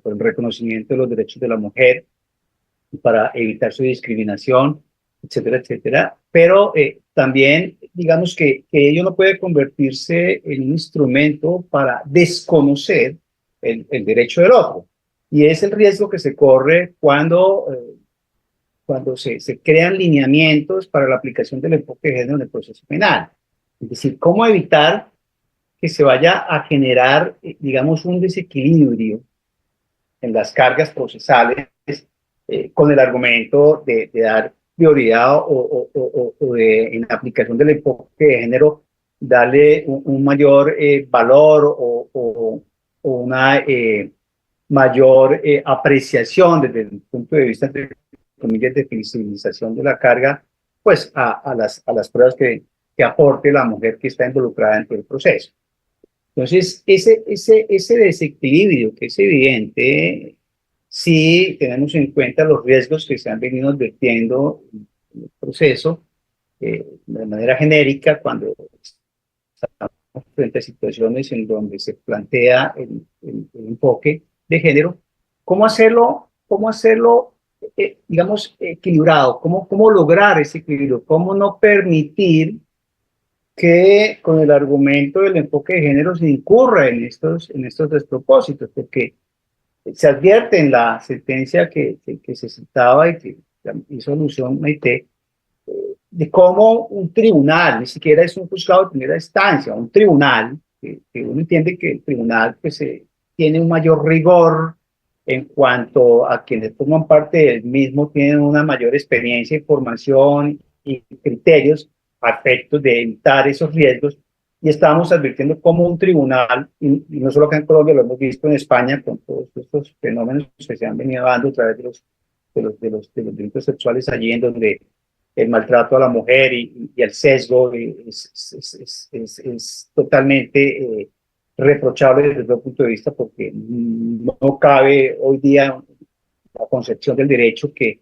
el reconocimiento de los derechos de la mujer, para evitar su discriminación, etcétera, etcétera. Pero también, digamos que ello no puede convertirse en un instrumento para desconocer el derecho del otro. Y es el riesgo que se corre cuando se crean lineamientos para la aplicación del enfoque de género en el proceso penal. Es decir, cómo evitar que se vaya a generar, digamos, un desequilibrio en las cargas procesales con el argumento de dar prioridad o de, en la aplicación del enfoque de género, darle un mayor valor o una mayor apreciación desde el punto de vista, entre comillas, de flexibilización de la carga, pues a las pruebas que aporte la mujer que está involucrada en todo el proceso. Entonces, ese desequilibrio que es evidente, si tenemos en cuenta los riesgos que se han venido advirtiendo en el proceso, de manera genérica, cuando estamos frente a situaciones en donde se plantea el enfoque de género, ¿cómo hacerlo, digamos, equilibrado? ¿Cómo lograr ese equilibrio? ¿Cómo no permitir que con el argumento del enfoque de género se incurra en estos despropósitos? Porque se advierte en la sentencia que se citaba y que hizo alusión Maite, de cómo un tribunal, ni siquiera es un juzgado de primera instancia, un tribunal, que uno entiende que el tribunal pues, tiene un mayor rigor en cuanto a quienes forman parte del mismo, tienen una mayor experiencia, formación y criterios a efectos de evitar esos riesgos. Y estábamos advirtiendo cómo un tribunal, y no solo acá en Colombia, lo hemos visto en España con todos estos fenómenos que se han venido dando a través de los delitos sexuales allí, en donde el maltrato a la mujer y el sesgo es totalmente reprochable desde el punto de vista, porque no cabe hoy día la concepción del derecho que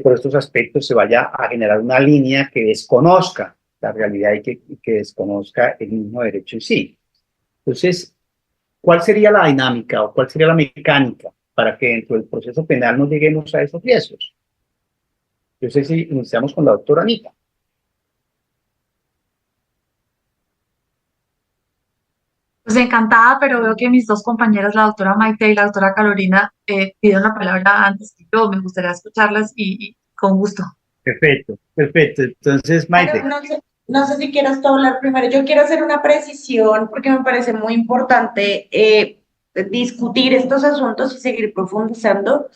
por estos aspectos se vaya a generar una línea que desconozca la realidad y que desconozca el mismo derecho en sí. Entonces, ¿cuál sería la dinámica o cuál sería la mecánica para que dentro del proceso penal no lleguemos a esos riesgos? Yo sé si iniciamos con la doctora Anita. Pues encantada, pero veo que mis dos compañeras, la doctora Maite y la doctora Carolina, pidieron la palabra antes que yo. Me gustaría escucharlas y con gusto. Perfecto. Entonces, Maite. Bueno, no sé si quieras tú hablar primero. Yo quiero hacer una precisión porque me parece muy importante discutir estos asuntos y seguir profundizando.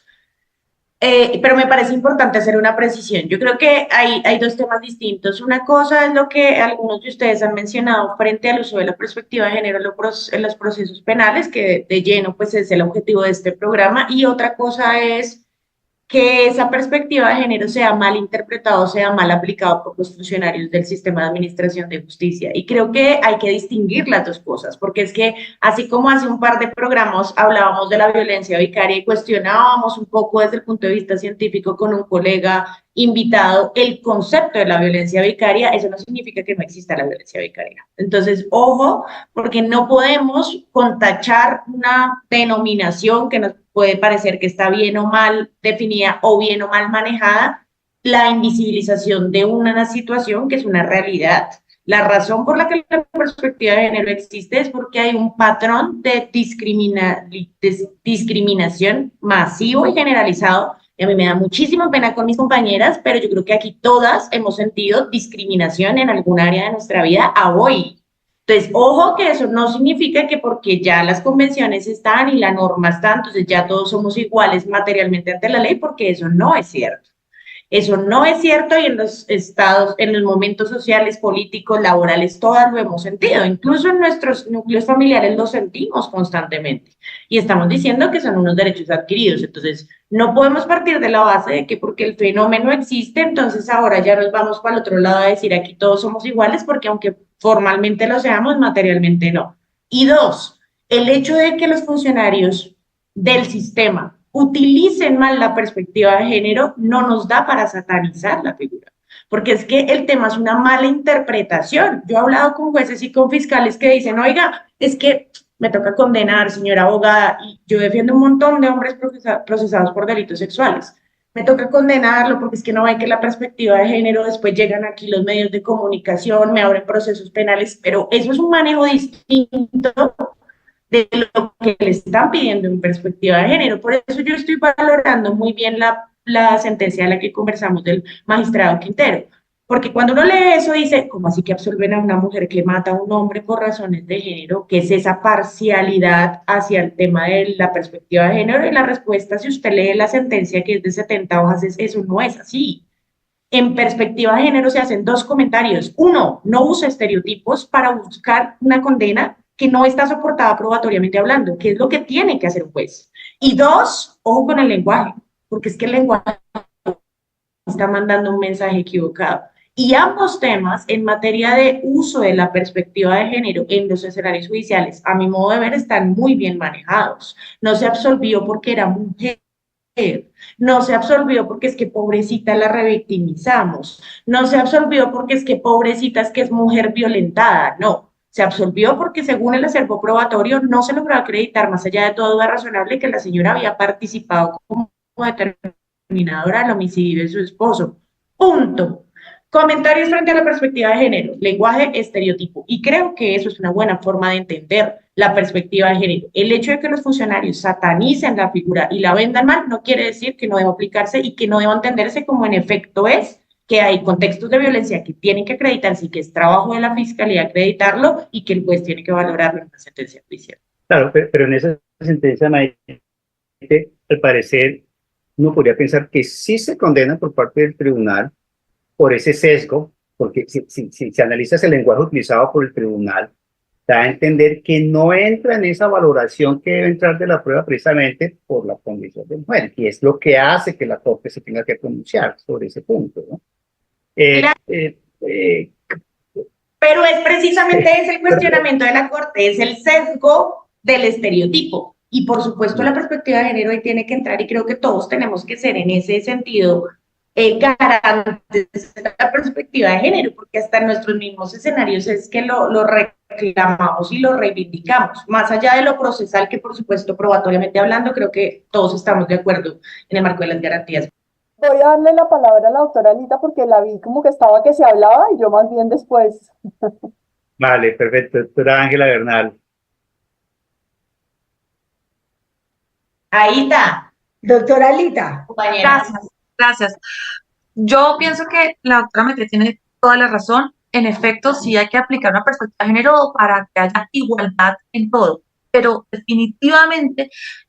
Pero me parece importante hacer una precisión. Yo creo que hay dos temas distintos. Una cosa es lo que algunos de ustedes han mencionado frente al uso de la perspectiva de género en los procesos penales, que de lleno pues es el objetivo de este programa, y otra cosa es que esa perspectiva de género sea mal interpretada o sea mal aplicada por los funcionarios del sistema de administración de justicia. Y creo que hay que distinguir las dos cosas, porque es que así como hace un par de programas hablábamos de la violencia vicaria y cuestionábamos un poco desde el punto de vista científico con un colega invitado el concepto de la violencia vicaria, eso no significa que no exista la violencia vicaria. Entonces, ojo, porque no podemos contachar una denominación que nos puede parecer que está bien o mal definida o bien o mal manejada, la invisibilización de una situación que es una realidad. La razón por la que la perspectiva de género existe es porque hay un patrón de discriminación masivo y generalizado. Y a mí me da muchísima pena con mis compañeras, pero yo creo que aquí todas hemos sentido discriminación en algún área de nuestra vida a hoy. Entonces, ojo que eso no significa que porque ya las convenciones están y la norma está, entonces ya todos somos iguales materialmente ante la ley, porque eso no es cierto. Eso no es cierto y en los estados, en los momentos sociales, políticos, laborales, todas lo hemos sentido. Incluso en nuestros núcleos familiares lo sentimos constantemente. Y estamos diciendo que son unos derechos adquiridos. Entonces, no podemos partir de la base de que porque el fenómeno existe, entonces ahora ya nos vamos para el otro lado a decir aquí todos somos iguales, porque aunque formalmente lo seamos, materialmente no. Y dos, el hecho de que los funcionarios del sistema utilicen mal la perspectiva de género no nos da para satanizar la figura, porque es que el tema es una mala interpretación. Yo he hablado con jueces y con fiscales que dicen, oiga, es que me toca condenar, señora abogada, y yo defiendo un montón de hombres procesados por delitos sexuales. Me toca condenarlo porque es que no ve que la perspectiva de género, después llegan aquí los medios de comunicación, me abren procesos penales, pero eso es un manejo distinto de lo que le están pidiendo en perspectiva de género. Por eso yo estoy valorando muy bien la sentencia de la que conversamos del magistrado Quintero, porque cuando uno lee eso dice, ¿cómo así que absolven a una mujer que mata a un hombre por razones de género? ¿Qué es esa parcialidad hacia el tema de la perspectiva de género? Y la respuesta, si usted lee la sentencia que es de 70 hojas, es eso no es así. En perspectiva de género se hacen dos comentarios. Uno, no usa estereotipos para buscar una condena que no está soportada probatoriamente hablando, que es lo que tiene que hacer un juez. Y dos, ojo con el lenguaje, porque es que el lenguaje está mandando un mensaje equivocado. Y ambos temas, en materia de uso de la perspectiva de género en los escenarios judiciales, a mi modo de ver, están muy bien manejados. No se absolvió porque era mujer. No se absolvió porque es que pobrecita la revictimizamos. No se absolvió porque es que pobrecita es que es mujer violentada. No. Se absolvió porque según el acervo probatorio no se logró acreditar, más allá de toda duda razonable, que la señora había participado como determinadora del homicidio de su esposo. Punto. Comentarios frente a la perspectiva de género, lenguaje estereotipo. Y creo que eso es una buena forma de entender la perspectiva de género. El hecho de que los funcionarios satanicen la figura y la vendan mal no quiere decir que no deba aplicarse y que no deba entenderse como en efecto es, que hay contextos de violencia que tienen que acreditarse y que es trabajo de la fiscalía acreditarlo y que el juez tiene que valorarlo en una sentencia judicial. Claro, pero en esa sentencia, Maite, al parecer, uno podría pensar que sí se condena por parte del tribunal por ese sesgo, porque si analizas el lenguaje utilizado por el tribunal, da a entender que no entra en esa valoración que debe entrar de la prueba precisamente por la condición de mujer, y es lo que hace que la Corte se tenga que pronunciar sobre ese punto, ¿no? Pero es precisamente ese el cuestionamiento de la Corte, es el sesgo del estereotipo. Y por supuesto la perspectiva de género ahí tiene que entrar y creo que todos tenemos que ser en ese sentido garantes de la perspectiva de género, porque hasta en nuestros mismos escenarios es que lo reclamamos y lo reivindicamos, más allá de lo procesal que por supuesto probatoriamente hablando creo que todos estamos de acuerdo en el marco de las garantías. Voy a darle la palabra a la doctora Anita porque la vi como que estaba que se hablaba y yo más bien después. Vale, perfecto. Doctora Ángela Bernal. Ahí está. Doctora Alita. Compañera. Gracias. Yo pienso que la doctora Maite tiene toda la razón. En efecto, sí hay que aplicar una perspectiva de género para que haya igualdad en todo, pero definitivamente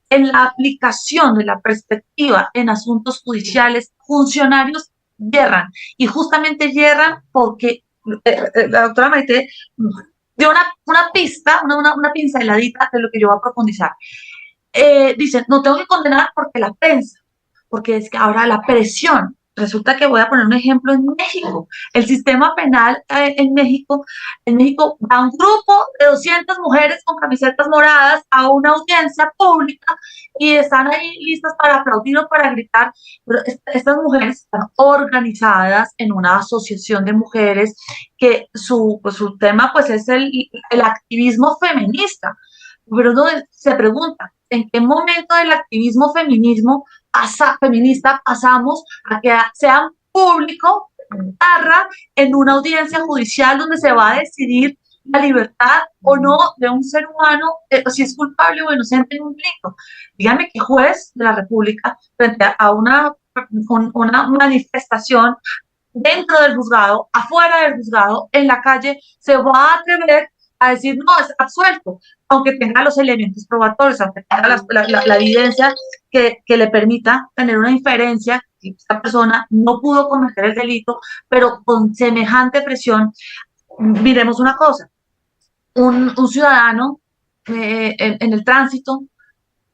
en la aplicación de la perspectiva en asuntos judiciales, funcionarios yerran, y justamente yerran porque la doctora Maite dio una pista, una pinceladita de lo que yo voy a profundizar. Dicen, no tengo que condenar porque la prensa, porque es que ahora la presión. Resulta que voy a poner un ejemplo en México. El sistema penal en México va un grupo de 200 mujeres con camisetas moradas a una audiencia pública y están ahí listas para aplaudir o para gritar. Pero estas mujeres están organizadas en una asociación de mujeres que su tema pues es el activismo feminista. Pero uno se pregunta, ¿en qué momento del activismo feminista pasamos a que sea público, en una audiencia judicial donde se va a decidir la libertad o no de un ser humano, si es culpable o inocente en un delito? Dígame qué juez de la República, frente a una manifestación dentro del juzgado, afuera del juzgado, en la calle, se va a atrever a decir, no, es absuelto, aunque tenga los elementos probatorios, aunque tenga la evidencia que le permita tener una inferencia que esta persona no pudo cometer el delito, pero con semejante presión? Miremos una cosa, un ciudadano en el tránsito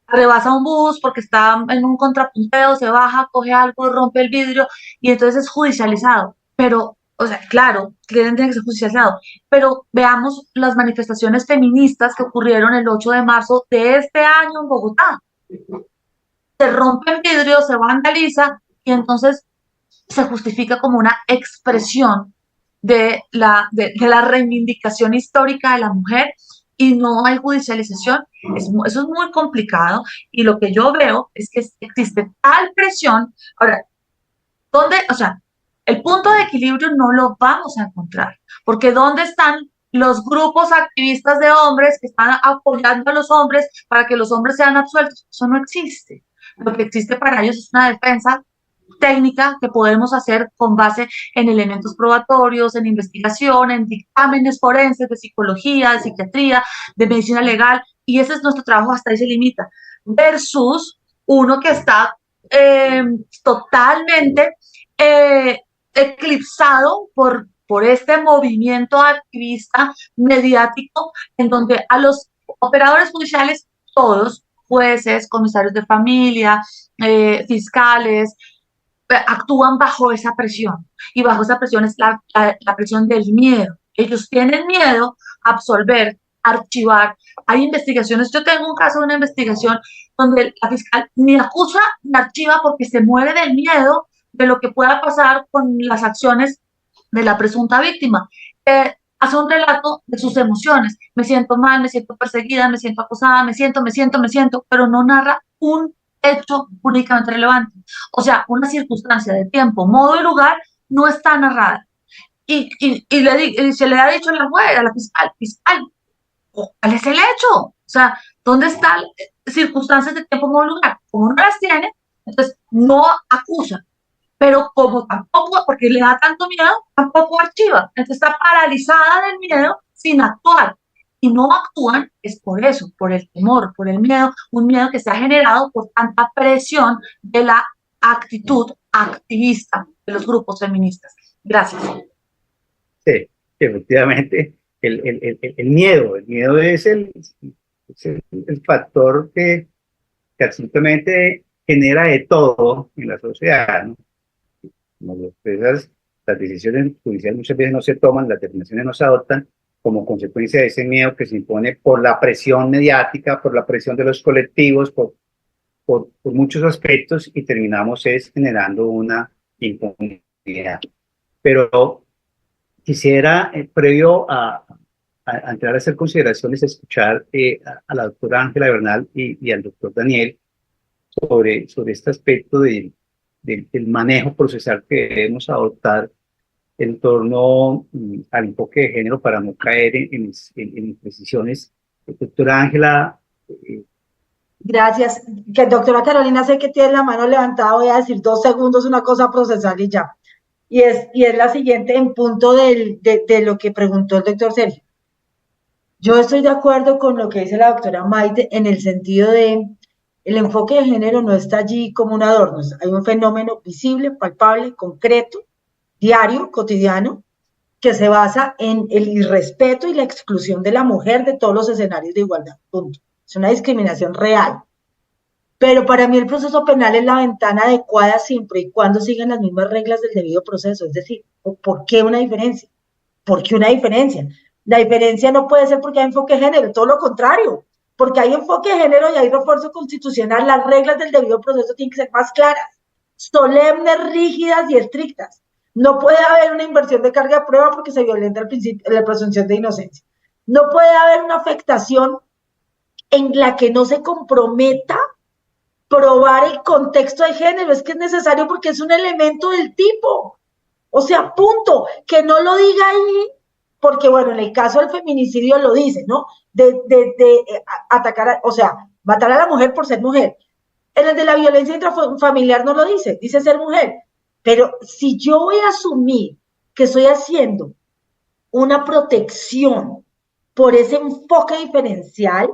rebasa un bus porque está en un contrapunteo, se baja, coge algo, rompe el vidrio y entonces es judicializado, pero o sea, claro, tiene que ser judicializado, pero veamos las manifestaciones feministas que ocurrieron el 8 de marzo de este año en Bogotá. Se rompen vidrios, se vandaliza y entonces se justifica como una expresión de la reivindicación histórica de la mujer y no hay judicialización. Eso es muy complicado y lo que yo veo es que existe tal presión. Ahora, ¿dónde? O sea, el punto de equilibrio no lo vamos a encontrar, porque ¿dónde están los grupos activistas de hombres que están apoyando a los hombres para que los hombres sean absueltos? Eso no existe. Lo que existe para ellos es una defensa técnica que podemos hacer con base en elementos probatorios, en investigación, en dictámenes forenses de psicología, de psiquiatría, de medicina legal, y ese es nuestro trabajo, hasta ahí se limita, versus uno que está totalmente eclipsado por este movimiento activista mediático en donde a los operadores judiciales, todos, jueces, comisarios de familia, fiscales, actúan bajo esa presión y bajo esa presión es la presión del miedo. Ellos tienen miedo a absolver, archivar. Hay investigaciones, yo tengo un caso de una investigación donde la fiscal ni acusa ni archiva porque se muere del miedo de lo que pueda pasar con las acciones de la presunta víctima. hace un relato de sus emociones. Me siento mal, me siento perseguida, me siento acosada, me siento, pero no narra un hecho únicamente relevante. O sea, una circunstancia de tiempo, modo y lugar no está narrada. Y se le ha dicho a la juez, a la fiscal, ¿cuál es el hecho? O sea, ¿dónde están circunstancias de tiempo, modo y lugar? Como no las tiene, entonces no acusa. Pero como tampoco, porque le da tanto miedo, tampoco archiva. Entonces está paralizada del miedo sin actuar. Y no actúan es por eso, por el temor, por el miedo, un miedo que se ha generado por tanta presión de la actitud activista de los grupos feministas. Gracias. Sí, efectivamente, el miedo es el factor que absolutamente genera de todo en la sociedad, ¿no? Las decisiones judiciales muchas veces no se toman, las determinaciones no se adoptan como consecuencia de ese miedo que se impone por la presión mediática, por la presión de los colectivos, por muchos aspectos, y terminamos generando una impunidad. Pero quisiera, previo a entrar a hacer consideraciones, escuchar a la doctora Ángela Bernal y al doctor Daniel sobre este aspecto del manejo procesal que debemos adoptar en torno al enfoque de género para no caer en imprecisiones. Doctora Ángela. Gracias. Que doctora Carolina, sé que tiene la mano levantada, voy a decir 2 segundos, una cosa procesal y ya. Y es la siguiente en punto de lo que preguntó el doctor Sergio. Yo estoy de acuerdo con lo que dice la doctora Maite en el sentido de el enfoque de género no está allí como un adorno, hay un fenómeno visible, palpable, concreto, diario, cotidiano, que se basa en el irrespeto y la exclusión de la mujer de todos los escenarios de igualdad, punto. Es una discriminación real. Pero para mí el proceso penal es la ventana adecuada siempre y cuando sigan las mismas reglas del debido proceso. Es decir, ¿por qué una diferencia? ¿Por qué una diferencia? La diferencia no puede ser porque hay enfoque de género, todo lo contrario. Porque hay enfoque de género y hay refuerzo constitucional, las reglas del debido proceso tienen que ser más claras, solemnes, rígidas y estrictas. No puede haber una inversión de carga de prueba porque se violenta el principio, la presunción de inocencia. No puede haber una afectación en la que no se comprometa probar el contexto de género. Es que es necesario porque es un elemento del tipo. O sea, punto. Que no lo diga ahí, porque bueno, en el caso del feminicidio lo dice, ¿no? De atacar, o sea, matar a la mujer por ser mujer. En el de la violencia intrafamiliar no lo dice, dice ser mujer. Pero si yo voy a asumir que estoy haciendo una protección por ese enfoque diferencial,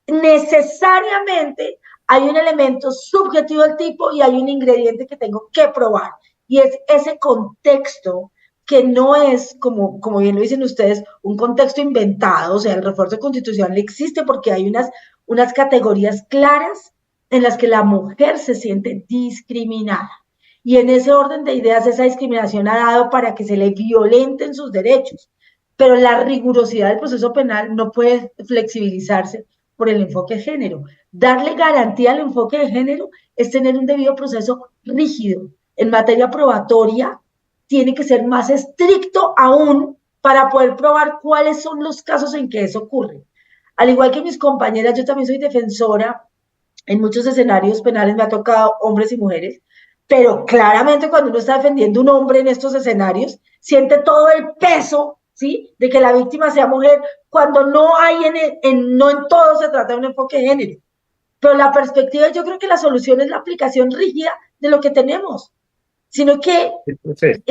necesariamente hay un elemento subjetivo del tipo y hay un ingrediente que tengo que probar. Y es ese contexto que no es, como bien lo dicen ustedes, un contexto inventado. O sea, el refuerzo constitucional existe porque hay unas categorías claras en las que la mujer se siente discriminada. Y en ese orden de ideas, esa discriminación ha dado para que se le violenten sus derechos. Pero la rigurosidad del proceso penal no puede flexibilizarse por el enfoque de género. Darle garantía al enfoque de género es tener un debido proceso rígido. En materia probatoria, tiene que ser más estricto aún para poder probar cuáles son los casos en que eso ocurre. Al igual que mis compañeras, yo también soy defensora. En muchos escenarios penales me ha tocado hombres y mujeres, pero claramente cuando uno está defendiendo un hombre en estos escenarios, siente todo el peso, ¿sí?, de que la víctima sea mujer, cuando no hay no en todo se trata de un enfoque de género. Pero la perspectiva, yo creo que la solución es la aplicación rígida de lo que tenemos, sino que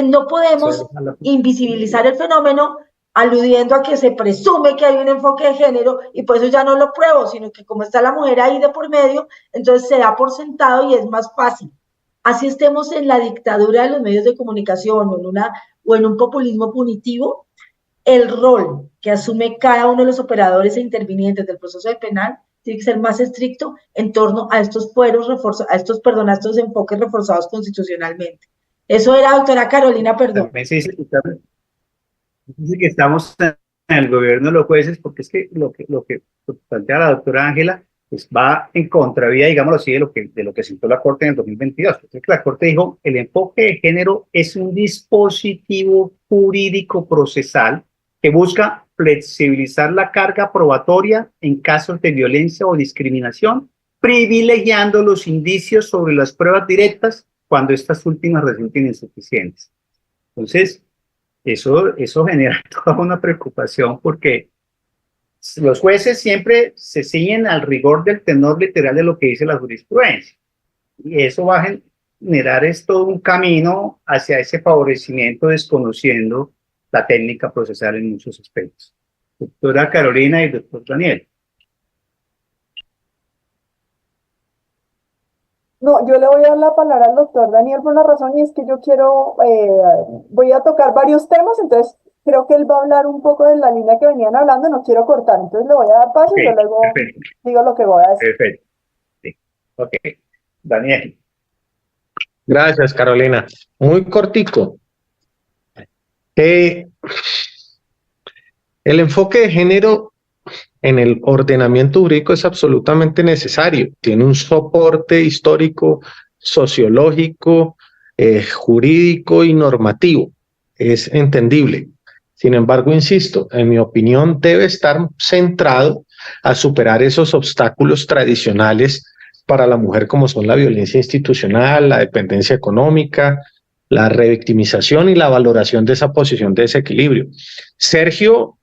no podemos invisibilizar el fenómeno aludiendo a que se presume que hay un enfoque de género y por eso ya no lo pruebo, sino que como está la mujer ahí de por medio, entonces se da por sentado y es más fácil. Así estemos en la dictadura de los medios de comunicación o en un populismo punitivo, el rol que asume cada uno de los operadores e intervinientes del proceso de penal tiene que ser más estricto en torno a estos estos enfoques reforzados constitucionalmente. Eso era, doctora Carolina, perdón. También se dice que estamos en el gobierno de los jueces, porque es que lo que plantea la doctora Ángela pues va en contravía, digámoslo así, de lo que sentó la Corte en el 2022. Entonces, la Corte dijo, el enfoque de género es un dispositivo jurídico procesal que busca flexibilizar la carga probatoria en casos de violencia o discriminación, privilegiando los indicios sobre las pruebas directas cuando estas últimas resulten insuficientes. Entonces, eso genera toda una preocupación porque los jueces siempre se ciñen al rigor del tenor literal de lo que dice la jurisprudencia. Y eso va a generar todo un camino hacia ese favorecimiento desconociendo la técnica procesal en muchos aspectos. Doctora Carolina y doctor Daniel. No, yo le voy a dar la palabra al doctor Daniel por una razón y es que yo voy a tocar varios temas, entonces creo que él va a hablar un poco de la línea que venían hablando, no quiero cortar, entonces le voy a dar paso y yo luego digo lo que voy a decir. Perfecto. Sí. Ok. Daniel. Gracias, Carolina. Muy cortico. El enfoque de género en el ordenamiento jurídico es absolutamente necesario. Tiene un soporte histórico, sociológico, jurídico y normativo. Es entendible. Sin embargo, insisto, en mi opinión debe estar centrado a superar esos obstáculos tradicionales para la mujer como son la violencia institucional, la dependencia económica, la revictimización y la valoración de esa posición de desequilibrio. Sergio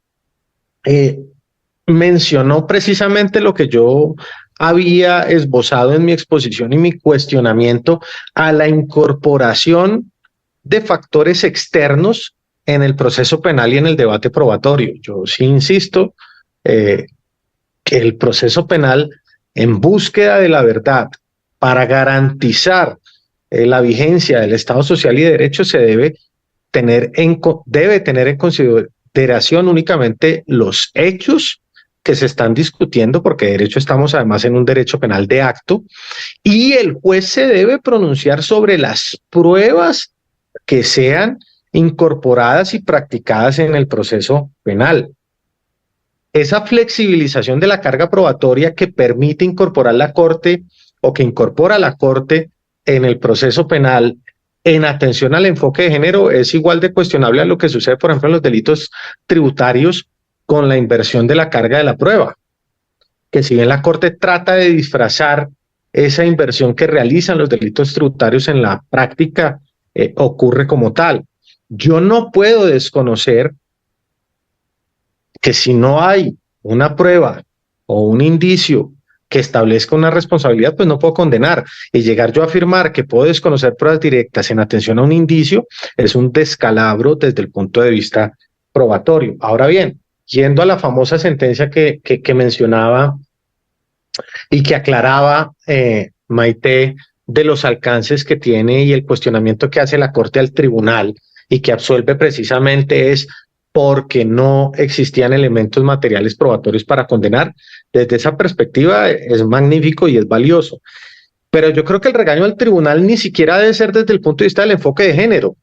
mencionó precisamente lo que yo había esbozado en mi exposición y mi cuestionamiento a la incorporación de factores externos en el proceso penal y en el debate probatorio. Yo sí insisto que el proceso penal, en búsqueda de la verdad, para garantizar la vigencia del Estado social y de derecho, se debe tener en consideración únicamente los hechos que se están discutiendo, porque de derecho estamos además en un derecho penal de acto, y el juez se debe pronunciar sobre las pruebas que sean incorporadas y practicadas en el proceso penal. Esa flexibilización de la carga probatoria que permite incorporar la Corte o que incorpora la Corte en el proceso penal en atención al enfoque de género es igual de cuestionable a lo que sucede, por ejemplo, en los delitos tributarios con la inversión de la carga de la prueba, que si bien la Corte trata de disfrazar esa inversión que realizan los delitos tributarios, en la práctica ocurre como tal. Yo no puedo desconocer que si no hay una prueba o un indicio que establezca una responsabilidad, pues no puedo condenar. Y llegar yo a afirmar que puedo desconocer pruebas directas en atención a un indicio es un descalabro desde el punto de vista probatorio. Ahora bien, yendo a la famosa sentencia que mencionaba y que aclaraba Maite de los alcances que tiene y el cuestionamiento que hace la Corte al tribunal y que absuelve precisamente es porque no existían elementos materiales probatorios para condenar. Desde esa perspectiva es magnífico y es valioso. Pero yo creo que el regaño al tribunal ni siquiera debe ser desde el punto de vista del enfoque de género.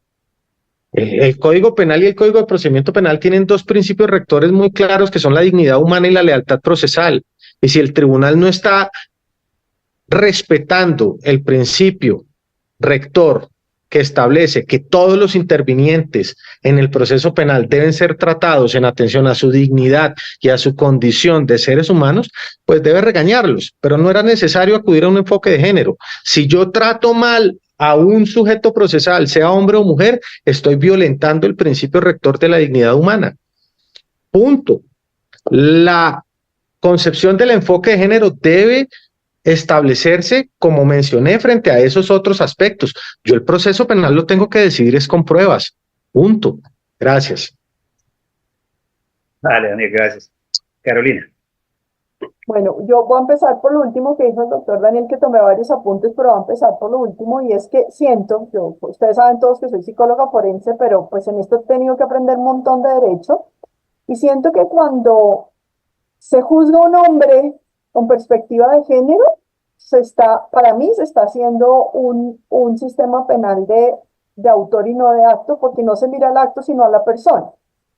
El Código Penal y el Código de Procedimiento Penal tienen dos principios rectores muy claros, que son la dignidad humana y la lealtad procesal. Y si el tribunal no está respetando el principio rector que establece que todos los intervinientes en el proceso penal deben ser tratados en atención a su dignidad y a su condición de seres humanos, pues debe regañarlos, pero no era necesario acudir a un enfoque de género. Si yo trato mal a un sujeto procesal, sea hombre o mujer, estoy violentando el principio rector de la dignidad humana. Punto. La concepción del enfoque de género debe establecerse, como mencioné, frente a esos otros aspectos. Yo el proceso penal lo tengo que decidir es con pruebas. Punto. Gracias. Vale, Daniel, gracias. Carolina. Bueno, yo voy a empezar por lo último que dijo el doctor Daniel, que tomé varios apuntes, pero voy a empezar por lo último, y es que siento, ustedes saben todos que soy psicóloga forense, pero pues en esto he tenido que aprender un montón de derecho, y siento que cuando se juzga a un hombre con perspectiva de género, para mí se está haciendo un sistema penal de autor y no de acto, porque no se mira al acto sino a la persona.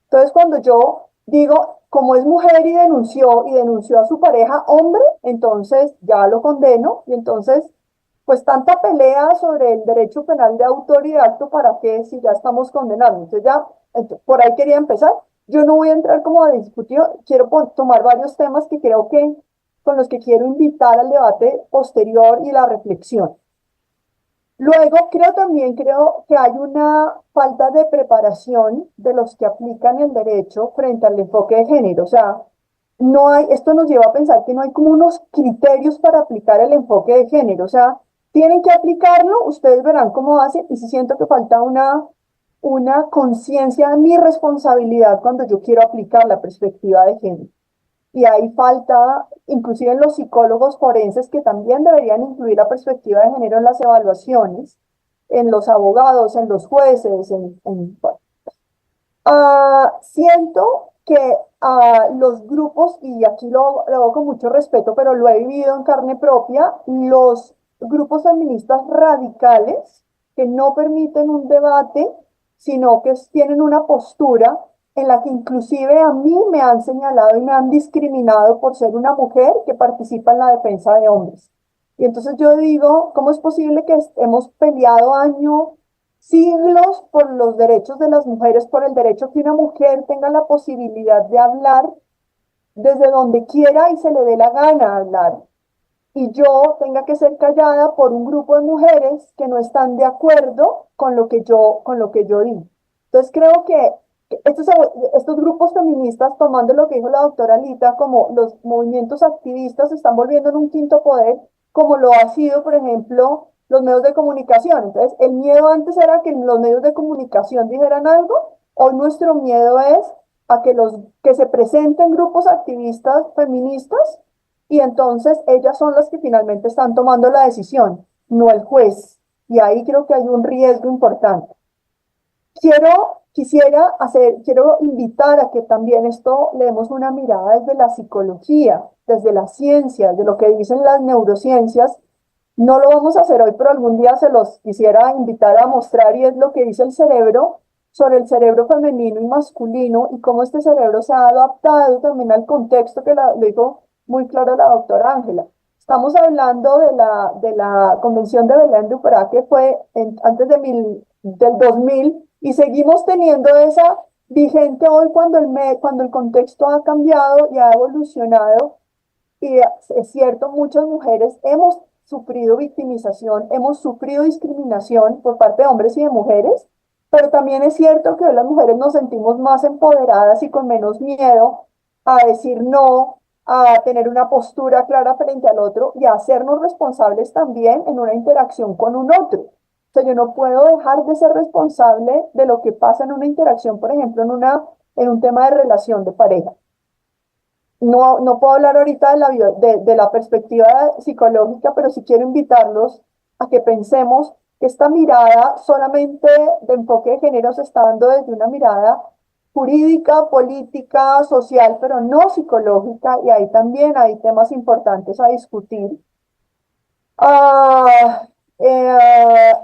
Entonces, cuando yo digo, como es mujer y denunció a su pareja hombre, entonces ya lo condeno, y entonces, pues tanta pelea sobre el derecho penal de autor y de acto, ¿para qué si ya estamos condenando? Entonces por ahí quería empezar. yo no voy a entrar como a discutir, quiero tomar varios temas que creo que con los que quiero invitar al debate posterior y la reflexión. Luego, creo que hay una falta de preparación de los que aplican el derecho frente al enfoque de género. O sea, no hay, esto nos lleva a pensar que no hay como unos criterios para aplicar el enfoque de género. O sea, tienen que aplicarlo, ustedes verán cómo hacen, y sí siento que falta una conciencia de mi responsabilidad cuando yo quiero aplicar la perspectiva de género. Y ahí falta, inclusive en los psicólogos forenses, que también deberían incluir la perspectiva de género en las evaluaciones, en los abogados, en los jueces, bueno. Siento que los grupos, y aquí lo hago con mucho respeto, pero lo he vivido en carne propia, los grupos feministas radicales que no permiten un debate, sino que tienen una postura en la que inclusive a mí me han señalado y me han discriminado por ser una mujer que participa en la defensa de hombres. Y entonces yo digo, ¿cómo es posible que hemos peleado siglos por los derechos de las mujeres, por el derecho que una mujer tenga la posibilidad de hablar desde donde quiera y se le dé la gana hablar? Y yo tenga que ser callada por un grupo de mujeres que no están de acuerdo con lo que yo digo. Entonces creo que estos grupos feministas, tomando lo que dijo la doctora Lita, como los movimientos activistas se están volviendo en un quinto poder, como lo ha sido, por ejemplo, los medios de comunicación. Entonces, el miedo antes era que los medios de comunicación dijeran algo, hoy nuestro miedo es a que se presenten grupos activistas feministas y entonces ellas son las que finalmente están tomando la decisión, no el juez. Y ahí creo que hay un riesgo importante. Quiero invitar a que también esto le demos una mirada desde la psicología, desde la ciencia, desde lo que dicen las neurociencias. No lo vamos a hacer hoy, pero algún día se los quisiera invitar a mostrar, y es lo que dice el cerebro sobre el cerebro femenino y masculino y cómo este cerebro se ha adaptado también al contexto que le dijo muy claro la doctora Ángela. Estamos hablando de la Convención de Belém do Pará, que fue antes del 2000, y seguimos teniendo esa vigente hoy cuando el contexto ha cambiado y ha evolucionado. Y es cierto, muchas mujeres hemos sufrido victimización, hemos sufrido discriminación por parte de hombres y de mujeres, pero también es cierto que hoy las mujeres nos sentimos más empoderadas y con menos miedo a decir no, a tener una postura clara frente al otro y a hacernos responsables también en una interacción con un otro. O sea, yo no puedo dejar de ser responsable de lo que pasa en una interacción, por ejemplo, en un tema de relación de pareja. No puedo hablar ahorita de la perspectiva psicológica, pero sí quiero invitarlos a que pensemos que esta mirada solamente de enfoque de género se está dando desde una mirada jurídica, política, social, pero no psicológica, y ahí también hay temas importantes a discutir.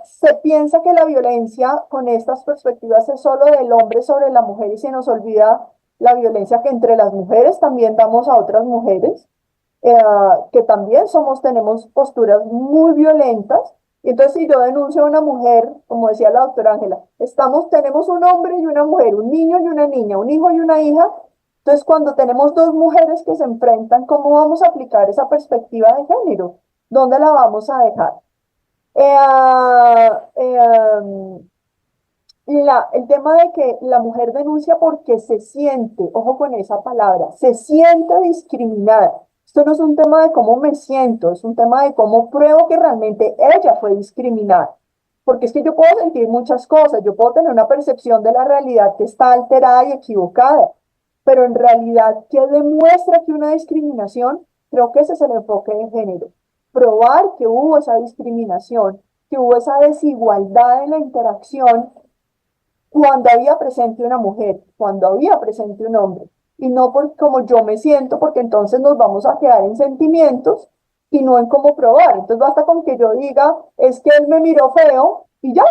Se piensa que la violencia con estas perspectivas es solo del hombre sobre la mujer y se nos olvida la violencia que entre las mujeres también damos a otras mujeres, que también tenemos posturas muy violentas. Y entonces si yo denuncio a una mujer, como decía la doctora Ángela, tenemos un hombre y una mujer, un niño y una niña, un hijo y una hija. Entonces cuando tenemos dos mujeres que se enfrentan, ¿cómo vamos a aplicar esa perspectiva de género? ¿Dónde la vamos a dejar? El tema de que la mujer denuncia porque se siente, ojo con esa palabra, se siente discriminada. Esto no es un tema de cómo me siento, es un tema de cómo pruebo que realmente ella fue discriminada. Porque es que yo puedo sentir muchas cosas, yo puedo tener una percepción de la realidad que está alterada y equivocada, pero en realidad, ¿qué demuestra que una discriminación? Creo que ese es el enfoque de género. Probar que hubo esa discriminación, que hubo esa desigualdad en la interacción cuando había presente una mujer, cuando había presente un hombre, y no por cómo yo me siento, porque entonces nos vamos a quedar en sentimientos y no en cómo probar. Entonces basta con que yo diga, es que él me miró feo y ya,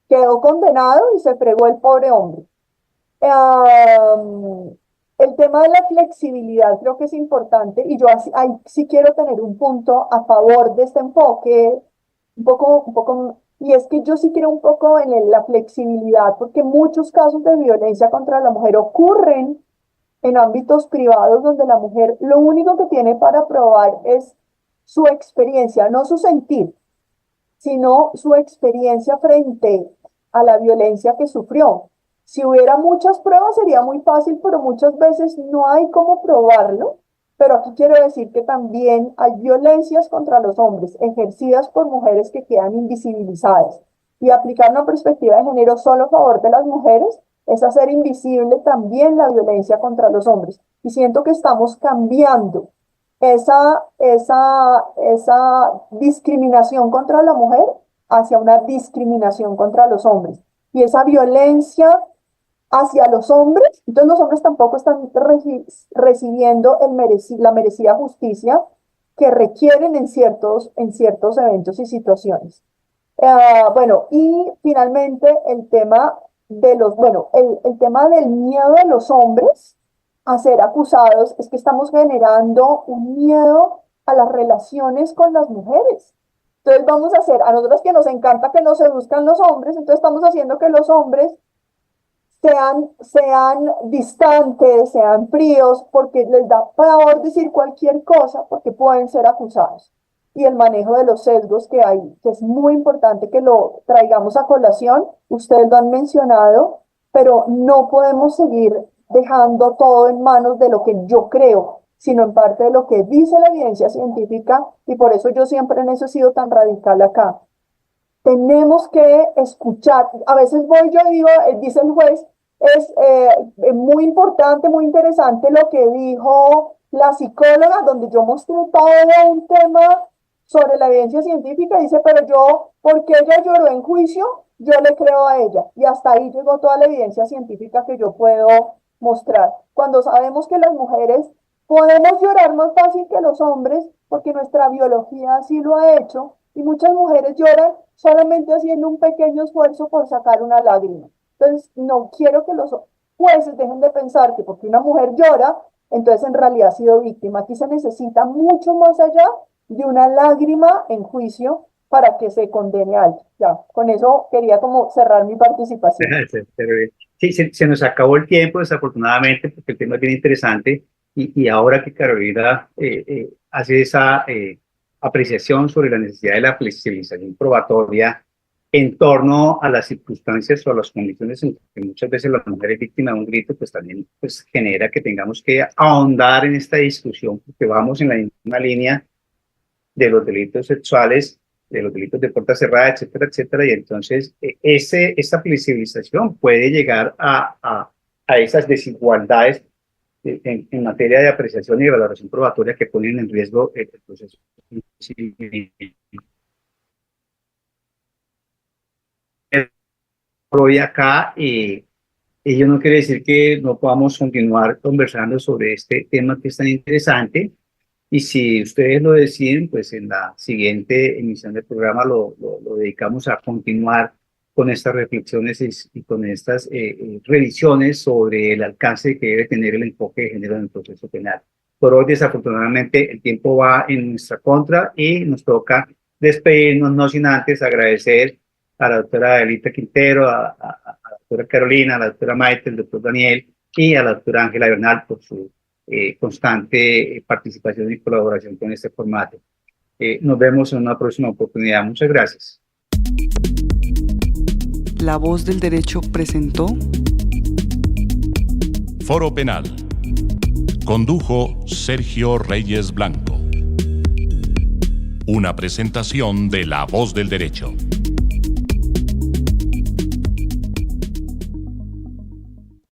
quedó condenado y se fregó el pobre hombre. El tema de la flexibilidad creo que es importante, y yo ahí sí quiero tener un punto a favor de este enfoque un poco y es que yo sí creo un poco en la flexibilidad, porque muchos casos de violencia contra la mujer ocurren en ámbitos privados donde la mujer lo único que tiene para probar es su experiencia, no su sentir, sino su experiencia frente a la violencia que sufrió. Si hubiera muchas pruebas sería muy fácil, pero muchas veces no hay cómo probarlo. Pero aquí quiero decir que también hay violencias contra los hombres ejercidas por mujeres que quedan invisibilizadas. Y aplicar una perspectiva de género solo a favor de las mujeres es hacer invisible también la violencia contra los hombres. Y siento que estamos cambiando esa discriminación contra la mujer hacia una discriminación contra los hombres. Y esa violencia hacia los hombres, entonces los hombres tampoco están recibiendo la merecida justicia que requieren en ciertos eventos y situaciones. Bueno, y finalmente el tema el tema del miedo de los hombres a ser acusados es que estamos generando un miedo a las relaciones con las mujeres. Entonces vamos a hacer, a nosotros que nos encanta que nos seduzcan los hombres, entonces estamos haciendo que los hombres sean distantes, sean fríos, porque les da pavor decir cualquier cosa, porque pueden ser acusados. Y el manejo de los sesgos que hay, que es muy importante que lo traigamos a colación, ustedes lo han mencionado, pero no podemos seguir dejando todo en manos de lo que yo creo, sino en parte de lo que dice la evidencia científica, y por eso yo siempre en eso he sido tan radical acá. Tenemos que escuchar, a veces voy yo y digo, dice el juez, es muy importante, muy interesante lo que dijo la psicóloga, donde yo mostré todo un tema sobre la evidencia científica, dice, pero yo, porque ella lloró en juicio, yo le creo a ella, y hasta ahí llegó toda la evidencia científica que yo puedo mostrar. Cuando sabemos que las mujeres podemos llorar más fácil que los hombres, porque nuestra biología así lo ha hecho, y muchas mujeres lloran solamente haciendo un pequeño esfuerzo por sacar una lágrima. Entonces, no quiero que los jueces dejen de pensar que porque una mujer llora, entonces en realidad ha sido víctima. Aquí se necesita mucho más allá de una lágrima en juicio para que se condene a alguien. Ya, con eso quería como cerrar mi participación. Sí, se nos acabó el tiempo, desafortunadamente, porque el tema es bien interesante, y ahora que Carolina hace esa apreciación sobre la necesidad de la flexibilización probatoria en torno a las circunstancias o a las condiciones en que muchas veces la mujer es víctima de un grito, pues también genera que tengamos que ahondar en esta discusión, porque vamos en la misma línea de los delitos sexuales, de los delitos de puerta cerrada, etcétera, etcétera, y entonces esta flexibilización puede llegar a esas desigualdades en materia de apreciación y valoración probatoria que ponen en riesgo el proceso civil. Hoy acá, ello no quiere decir que no podamos continuar conversando sobre este tema que es tan interesante, y si ustedes lo deciden, pues en la siguiente emisión del programa lo dedicamos a continuar con estas reflexiones y con estas revisiones sobre el alcance que debe tener el enfoque de género en el proceso penal. Por hoy, desafortunadamente, el tiempo va en nuestra contra y nos toca despedirnos, no sin antes agradecer a la doctora Adelita Quintero, a la doctora Carolina, a la doctora Maite, al doctor Daniel y a la doctora Ángela Bernal por su constante participación y colaboración con este formato. Nos vemos en una próxima oportunidad. Muchas gracias. La Voz del Derecho presentó Foro Penal. Condujo Sergio Reyes Blanco. Una presentación de La Voz del Derecho.